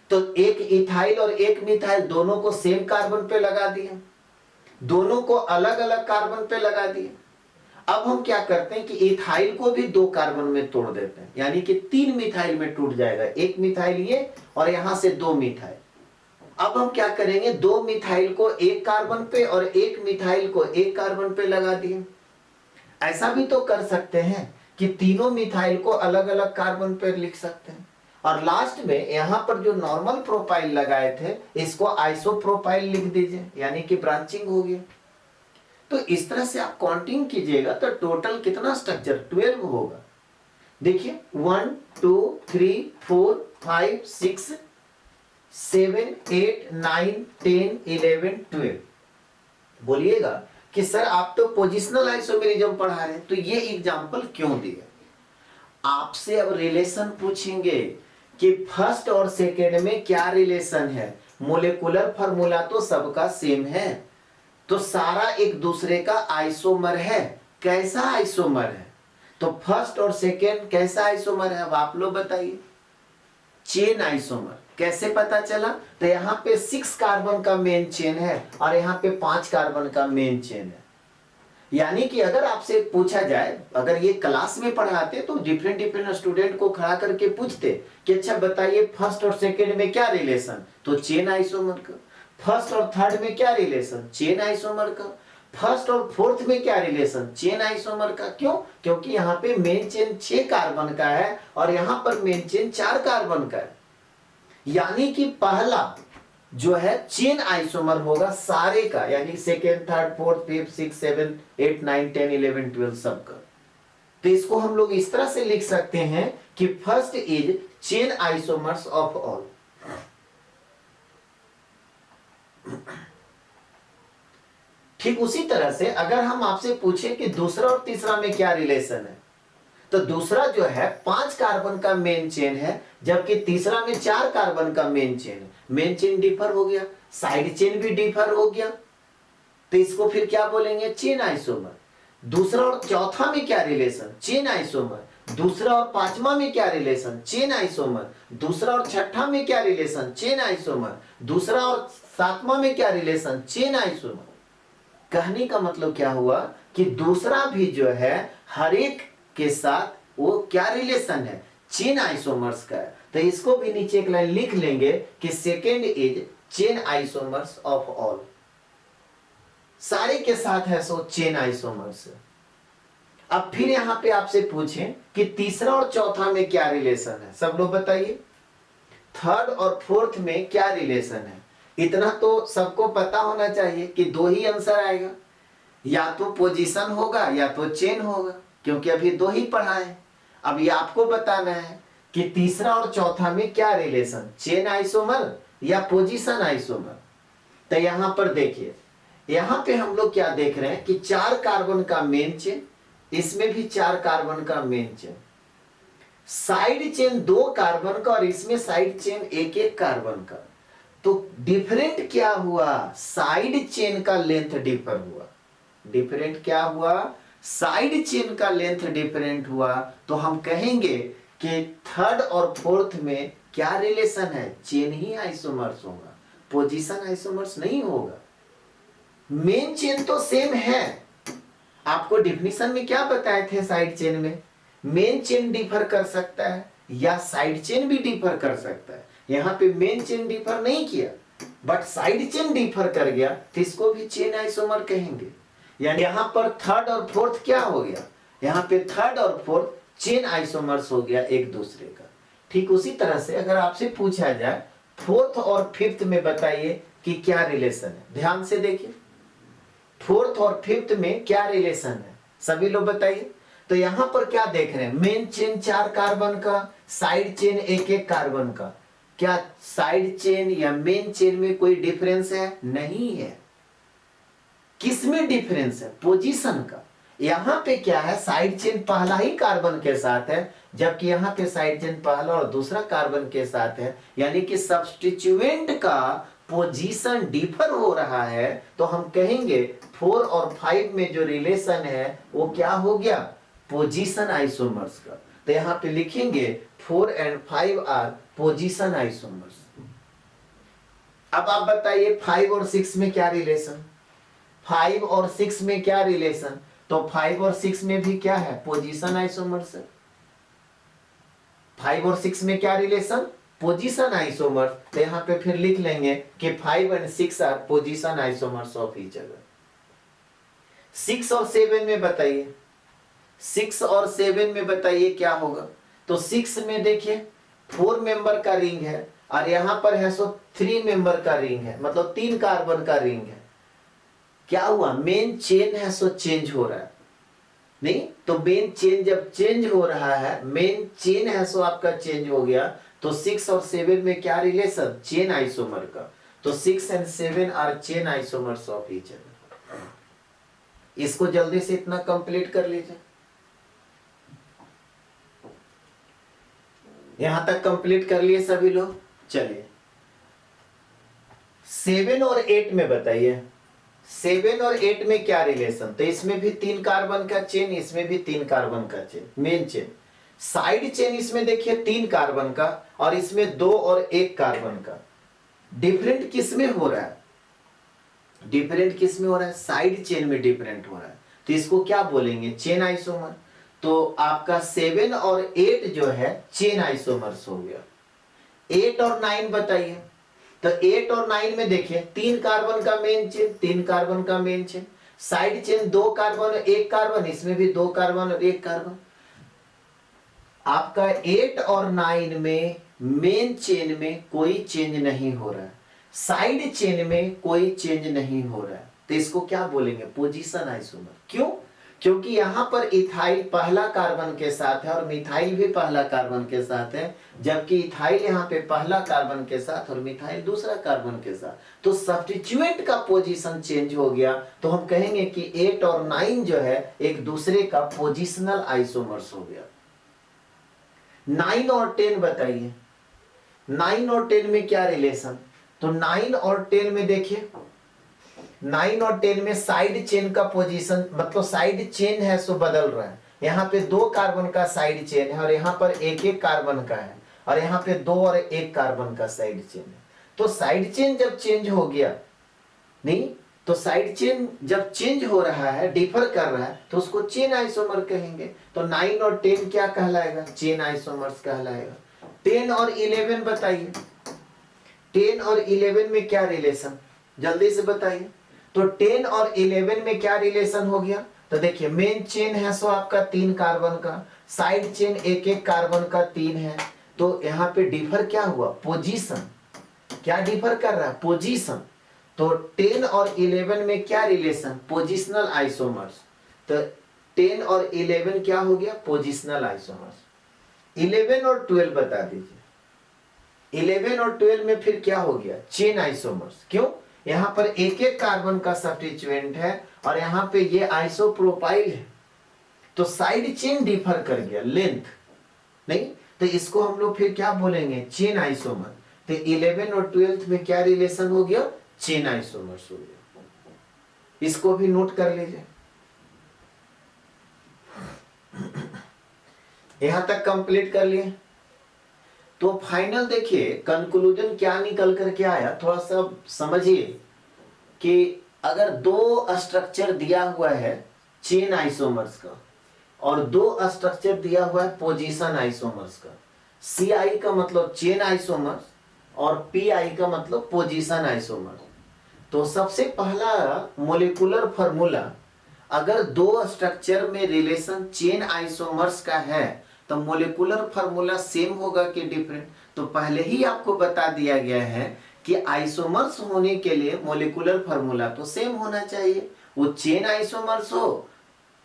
तो एक इथाइल और एक मिथाइल दोनों को सेम कार्बन पे लगा दिए, दोनों को अलग अलग कार्बन पे लगा दिए। अब हम क्या करते हैं कि इथाइल को भी 2 कार्बन में तोड़ देते हैं, यानी कि 3 मिथाइल में टूट जाएगा। एक मिथाइल ये और यहां से 2 मिथाइल। अब हम क्या करेंगे, 2 मिथाइल को एक कार्बन पे और एक मिथाइल को एक कार्बन पे लगा दिए। ऐसा भी तो कर सकते हैं कि तीनों मिथाइल को अलग अलग कार्बन पे लिख सकते हैं, और लास्ट में यहां पर जो नॉर्मल प्रोपाइल लगाए थे इसको आइसोप्रोपाइल लिख दीजिए, यानी कि ब्रांचिंग हो गया। तो इस तरह से आप काउंटिंग कीजिएगा तो टोटल कितना स्ट्रक्चर 12 होगा। देखिए 1 2 3 4 5 6 7 8 9 10 11 12। बोलिएगा कि सर आप तो पोजिशनल आइसोमेरिज्म पढ़ा रहे हैं, तो ये एग्जांपल क्यों दिए। आपसे अब रिलेशन पूछेंगे कि फर्स्ट और सेकेंड में क्या रिलेशन है। मोलेकुलर फार्मूला तो सबका सेम है, तो सारा एक दूसरे का आइसोमर है। कैसा आइसोमर है, तो फर्स्ट और सेकेंड कैसा आइसोमर है, अब आप लोग बताइए। Chain isomer. कैसे पता चला, तो यहाँ पे 6 कार्बन का मेन चेन है और यहाँ पे 5 कार्बन का मेन चेन है। यानी कि अगर आपसे पूछा जाए, अगर ये क्लास में पढ़ाते तो डिफरेंट डिफरेंट स्टूडेंट को खड़ा करके पूछते कि अच्छा बताइए फर्स्ट और सेकेंड में क्या रिलेशन, तो चेन आइसोमर का। फर्स्ट और थर्ड में क्या रिलेशन, चेन आइसोमर का। फर्स्ट और फोर्थ में क्या रिलेशन, चेन आइसोमर का। क्यों? क्योंकि यहाँ पे मेन चेन 6 कार्बन का है और यहाँ पर मेन चेन 4 कार्बन का है। यानी कि पहला जो है चेन आइसोमर होगा सारे का, यानी second third fourth fifth six 7 8 9 10 11 12 सबका। तो इसको हम लोग इस तरह से लिख सकते हैं कि first is chain isomers of all. ठीक उसी तरह से अगर हम आपसे पूछे कि दूसरा और तीसरा में क्या रिलेशन है, तो दूसरा जो है 5 कार्बन का मेन चेन है, जबकि तीसरा में 4 कार्बन का मेन चेन है। मेन चेन डिफर हो गया, साइड चेन भी डिफर हो गया, तो इसको फिर क्या बोलेंगे, चेन आइसोमर। दूसरा और चौथा में क्या रिलेशन, चेन आइसोमर। दूसरा और पांचवा में क्या रिलेशन, चेन आइसोमर। दूसरा और छठा में क्या रिलेशन, चेन आइसोमर। दूसरा और सातवां में क्या रिलेशन, चेन आइसोमर। कहने का मतलब क्या हुआ कि दूसरा भी जो है हर एक के साथ वो क्या रिलेशन है, चेन आइसोमर्स का है। तो इसको भी नीचे एक लाइन लिख लेंगे कि second is chain isomers of all. सारे के साथ है सो चेन आइसोमर्स। अब फिर यहां पे आपसे पूछें कि तीसरा और चौथा में क्या रिलेशन है, सब लोग बताइए। थर्ड और फोर्थ में क्या रिलेशन है, इतना तो सबको पता होना चाहिए कि 2 ही आंसर आएगा, या तो पोजीशन होगा या तो चेन होगा, क्योंकि अभी 2 ही पढ़ा है। अब ये आपको बताना है कि तीसरा और चौथा में क्या रिलेशन, चेन आइसोमर या पोजीशन आइसोमर। तो यहां पर देखिए, यहां पे हम लोग क्या देख रहे हैं कि 4 कार्बन का मेन चेन, इसमें भी 4 कार्बन का main chain. Side chain 2 carbon का और इसमें साइड चेन 1 कार्बन का। तो डिफरेंट क्या हुआ, साइड चेन का लेंथ डिफर हुआ। डिफरेंट क्या हुआ, साइड चेन का लेंथ डिफरेंट हुआ। तो हम कहेंगे कि थर्ड और फोर्थ में क्या रिलेशन है, चेन ही आइसोमर्स होगा, पोजीशन आइसोमर्स नहीं होगा। मेन चेन तो सेम है, आपको डिफिनीशन में क्या बताए थे, साइड चेन में मेन चेन डिफर कर सकता है या साइड चेन भी डिफर कर सकता है। यहां पे मेन चेन डिफर नहीं किया बट साइड चेन डिफर कर गया, तो इसको भी चेन आइसोमर कहेंगे। यानी यहां पर थर्ड और फोर्थ क्या हो गया, यहां पे थर्ड और फोर्थ चेन आइसोमर्स हो गया एक दूसरे का। ठीक उसी तरह से अगर आपसे पूछा जाए फोर्थ और फिफ्थ में बताइए कि क्या रिलेशन है। ध्यान से देखिए, फोर्थ और फिफ्थ में क्या रिलेशन है, सभी लोग बताइए। तो यहां पर क्या देख रहे हैं, मेन चेन 4 कार्बन का, साइड चेन 1-1 कार्बन का। क्या साइड चेन या मेन चेन में कोई डिफरेंस है? नहीं है। किसमें डिफरेंस है? पोजीशन का। यहां पे क्या है, साइड चेन पहला ही कार्बन के साथ है, जबकि यहां पे साइड चेन पहला और दूसरा कार्बन के साथ है, यानी कि सब्स्टिट्यूएंट का पोजीशन डिफर हो रहा है। तो हम कहेंगे 4 और 5 में जो रिलेशन है वो क्या हो गया, पोजीशन आइसोमर्स का। तो यहां पे लिखेंगे 4 and 5 आर पोजीशन आइसोमर्स। अब आप बताइए 5 और 6 में क्या रिलेशन, 5 और 6 में क्या रिलेशन? तो 5 और 6 में भी क्या है, पोजीशन आइसोमर्स है। 5 और 6 में क्या रिलेशन, पोजीशन आइसोमर्स। तो यहां पे फिर लिख लेंगे कि 5 and 6 are position isomers of each other. 6 और 7 में बताइए, 6 और 7 में बताइए क्या होगा। तो 6 में देखिए 4 मेंबर का रिंग है और यहां पर है सो 3 मेंबर का रिंग है, मतलब 3 कार्बन का रिंग है। क्या हुआ, मेन चेन है सो चेंज हो रहा है। नहीं तो मेन चेन जब चेंज हो रहा है, मेन चेन है सो आपका चेंज हो गया। तो 6 और 7 में क्या रिलेशन, चेन आइसोमर का। तो 6 and 7 are chain isomers of each other. इसको जल्दी से इतना कंप्लीट कर लीजिए। यहां तक कंप्लीट कर लिए सभी लोग। चलिए 7 और 8 में बताइए, 7 और 8 में क्या रिलेशन। तो इसमें भी 3 कार्बन का चेन, इसमें भी 3 कार्बन का chain, main chain. Side chain इसमें देखिए 3 कार्बन का और इसमें 2 और 1 कार्बन का। डिफरेंट किस में हो रहा है, डिफरेंट किस में हो रहा है, साइड चेन में डिफरेंट हो रहा है। तो इसको क्या बोलेंगे, चेन आइसोमर। तो आपका 7 और 8 जो है चेन आइसोमर्स हो गया। 8 और 9 बताइए। तो 8 और 9 में देखिए 3 कार्बन का मेन चेन, 3 कार्बन का main chain, side chain 2 carbon और 1 कार्बन, इसमें भी 2 कार्बन और 1 कार्बन। आपका 8 और 9 में मेन चेन में कोई चेंज नहीं हो रहा है, साइड चेन में कोई चेंज नहीं हो रहा है। तो इसको क्या बोलेंगे, पोजीशन आइसोमर। क्यों, क्योंकि यहां पर इथाइल पहला कार्बन के साथ है और मिथाइल भी पहला कार्बन के साथ है, जबकि इथाइल यहां पे पहला कार्बन के साथ और मिथाइल दूसरा कार्बन के साथ। तो सब्स्टिट्यूएंट का पोजीशन चेंज हो गया। तो हम कहेंगे कि 8 और 9 जो है एक दूसरे का पोजिशनल आइसोमर्स हो गया। 9 और 10 बताइए, 9 और 10 में क्या रिलेशन। तो 9 और 10 में देखिए, 9 और 10 में साइड चेन का पोजीशन, मतलब साइड चेन है सो बदल रहा है। यहाँ पे 2 कार्बन का साइड चेन है और यहाँ पर 1-1 कार्बन का है, और यहाँ पे 2 और 1 कार्बन का साइड चेन है। तो साइड चेन जब चेंज हो गया, नहीं तो साइड चेन जब चेंज हो रहा है, डिफर कर रहा है, तो उसको चेन आइसोमर कहेंगे। तो 9 और 10 क्या कहलाएगा, चेन आइसोमर्स कहलाएगा। 10 और 11 बताइए, 10 और 11 में क्या रिलेशन, जल्दी से बताइए। तो 10 और 11 में क्या रिलेशन हो गया। तो देखिए मेन चेन है सो आपका 3 कार्बन का, साइड चेन 1-1 कार्बन का 3 है। तो यहाँ पे डिफर क्या हुआ, पोजीशन। क्या डिफर कर रहा है, पोजीशन। तो 10 और 11 में क्या रिलेशन, पोजिशनल आइसोमर्स। तो 10 और 11 क्या हो गया, पोजिशनल आइसोमर्स। 11 और 12 बता दीजिए, 11 और 12 में फिर क्या हो गया, चेन आइसोमर्स। क्यों, यहां पर 1-1 कार्बन का सब्स्टिट्यूएंट है और यहां पे ये आइसोप्रोपाइल है। तो साइड चेन डिफर कर गया, लेंथ नहीं, तो इसको हम लोग फिर क्या बोलेंगे, चेन आइसोमर। तो 11 और 12 में क्या रिलेशन हो गया, चेन आइसोमर्स हो गया। इसको भी नोट कर लीजिए। यहां तक कंप्लीट कर लिए। तो फाइनल देखिए कंक्लूजन क्या निकल करके आया, थोड़ा सा समझिए कि अगर 2 स्ट्रक्चर दिया हुआ है चेन आइसोमर्स का और 2 स्ट्रक्चर दिया हुआ है पोजीशन आइसोमर्स का, CI का मतलब चेन आइसोमर्स और PI का मतलब पोजीशन आइसोमर्स। तो सबसे पहला मोलिकुलर फार्मूला, अगर 2 स्ट्रक्चर में रिलेशन चेन आइसोमर्स का है तो मोलिकुलर फार्मूला सेम होगा कि डिफरेंट? तो पहले ही आपको बता दिया गया है कि आइसोमर्स होने के लिए मोलिकुलर फार्मूला तो सेम होना चाहिए। वो चेन आइसोमर्स हो,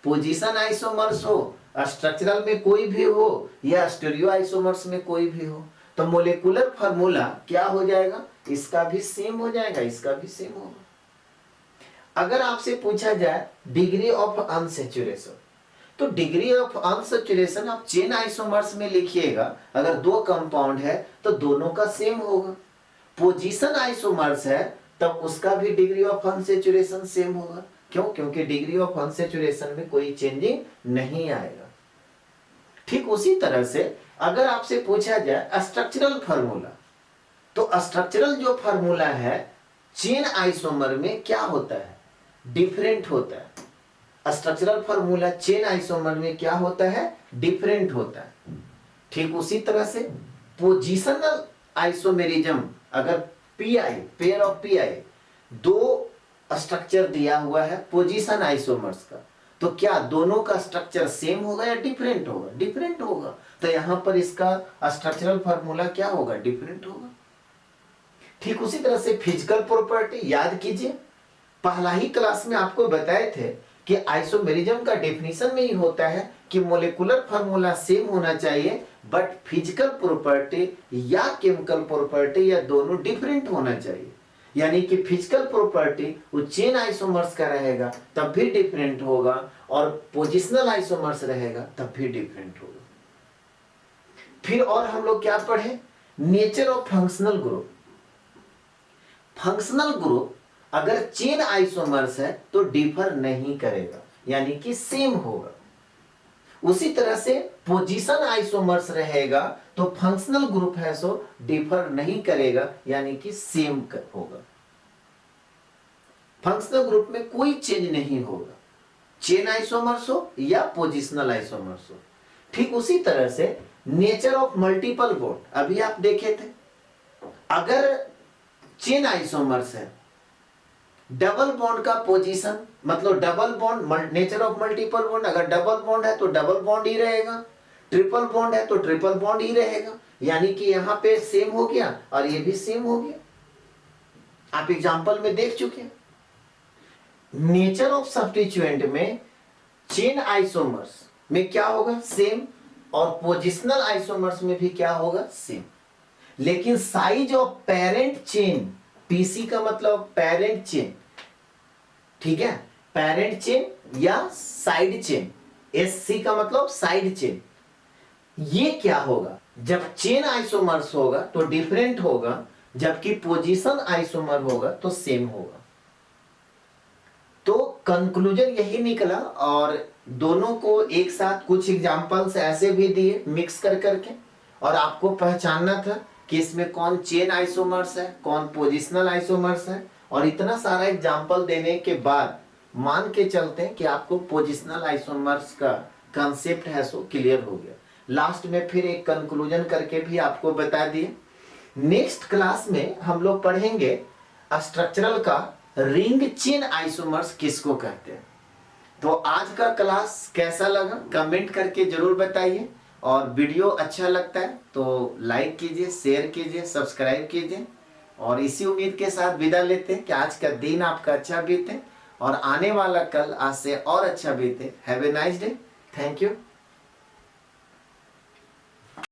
पोजीशन आइसोमर्स हो, स्ट्रक्चरल में कोई भी हो या स्टीरियो आइसोमर्स में कोई भी हो, तो मोलिकुलर फार्मूला क्या हो जाएगा? इसका भी सेम हो जाएगा, इसका भी सेम होगा। अगर आपसे पूछा जाए डिग्री ऑफ अनसैचुरेशन, तो डिग्री ऑफ अनसैचुरेशन आप चेन आइसोमर्स में लिखिएगा। अगर दो कंपाउंड है तो दोनों का सेम होगा। पोजीशन आइसोमर्स है तब उसका भी डिग्री ऑफ अनसैचुरेशन सेम होगा। क्यों? क्योंकि डिग्री ऑफ अनसैचुरेशन में कोई चेंजिंग नहीं आएगा। ठीक उसी तरह से अगर आपसे पूछा जाए स्ट्रक्चरल फार्मूला, तो स्ट्रक्चरल जो फार्मूला है चेन आइसोमर में क्या होता है? डिफरेंट होता है। स्ट्रक्चरल फार्मूला चेन आइसोमर में क्या होता है? डिफरेंट होता है। ठीक उसी तरह से पोजिशनल आइसोमेरिज्म, अगर पीआई, पेयर ऑफ पीआई, दो स्ट्रक्चर दिया हुआ है पोजीशन आइसोमर्स का, तो क्या दोनों का स्ट्रक्चर सेम होगा या डिफरेंट होगा? डिफरेंट होगा। तो यहां पर इसका स्ट्रक्चरल फार्मूला क्या होगा? डिफरेंट होगा। ठीक उसी तरह से फिजिकल प्रॉपर्टी याद कीजिए, पहला ही क्लास में आपको बताए थे कि आइसोमेरिज्म का डेफिनेशन में ही होता है कि मोलिकुलर फार्मूला सेम होना चाहिए, बट फिजिकल प्रॉपर्टी या केमिकल प्रॉपर्टी या दोनों डिफरेंट होना चाहिए। यानी कि फिजिकल प्रॉपर्टी वो चेन आइसोमर्स का रहेगा तब भी डिफरेंट होगा, और पोजिशनल आइसोमर्स रहेगा तब भी डिफरेंट होगा। फिर और हम लोग क्या पढ़े? Nature of functional group. Functional group अगर चेन आइसोमर्स है तो डिफर नहीं करेगा, यानी कि सेम होगा। उसी तरह से पोजीशन आइसोमर्स रहेगा तो फंक्शनल ग्रुप है सो डिफर नहीं करेगा, यानी कि सेम होगा। फंक्शनल ग्रुप में कोई चेंज नहीं होगा, चेन आइसोमर्स हो या पोजिशनल आइसोमर्स हो। ठीक उसी तरह से नेचर ऑफ मल्टीपल बॉन्ड, अभी आप देखे थे, अगर चेन आइसोमर्स है, डबल बॉन्ड का पोजीशन मतलब double bond, nature of multiple bond, अगर डबल बॉन्ड है तो डबल बॉन्ड ही रहेगा, ट्रिपल बॉन्ड है तो ट्रिपल बॉन्ड ही रहेगा, यानी कि यहां पे सेम हो गया और ये भी सेम हो गया। आप एग्जांपल में देख चुके हैं। नेचर ऑफ सब्स्टिट्यूएंट में चेन आइसोमर्स में क्या होगा? सेम, और पोजिशनल आइसोमर्स में भी क्या होगा? सेम। लेकिन size of parent chain, PC का मतलब पेरेंट चेन, ठीक है, पेरेंट चेन या साइड चेन, एससी का मतलब साइड चेन, ये क्या होगा? जब चेन आइसोमर्स होगा तो डिफरेंट होगा, जबकि पोजीशन आइसोमर होगा तो सेम होगा। तो कंक्लूजन यही निकला, और दोनों को एक साथ कुछ एग्जांपल्स ऐसे भी दिए मिक्स कर करके, और आपको पहचानना था कि इसमें कौन चेन आइसोमर्स है, कौन पोजिशनल आइसोमर्स है। और इतना सारा एग्जांपल देने के बाद मान के चलते हैं कि आपको पोजिशनल आइसोमर्स का कंसेप्ट है सो क्लियर हो गया। लास्ट में फिर एक कंक्लूजन करके भी आपको बता दिए। नेक्स्ट क्लास में हम लोग पढ़ेंगे स्ट्रक्चरल का रिंग चेन आइसोमर्स किसको कहते हैं। तो आज का क्लास कैसा लगा कमेंट करके जरूर बताइए, और वीडियो अच्छा लगता है तो लाइक कीजिए, शेयर कीजिए, सब्सक्राइब कीजिए, और इसी उम्मीद के साथ विदा लेते हैं कि आज का दिन आपका अच्छा बीते और आने वाला कल आज से और अच्छा बीते। Have a nice day. Thank you.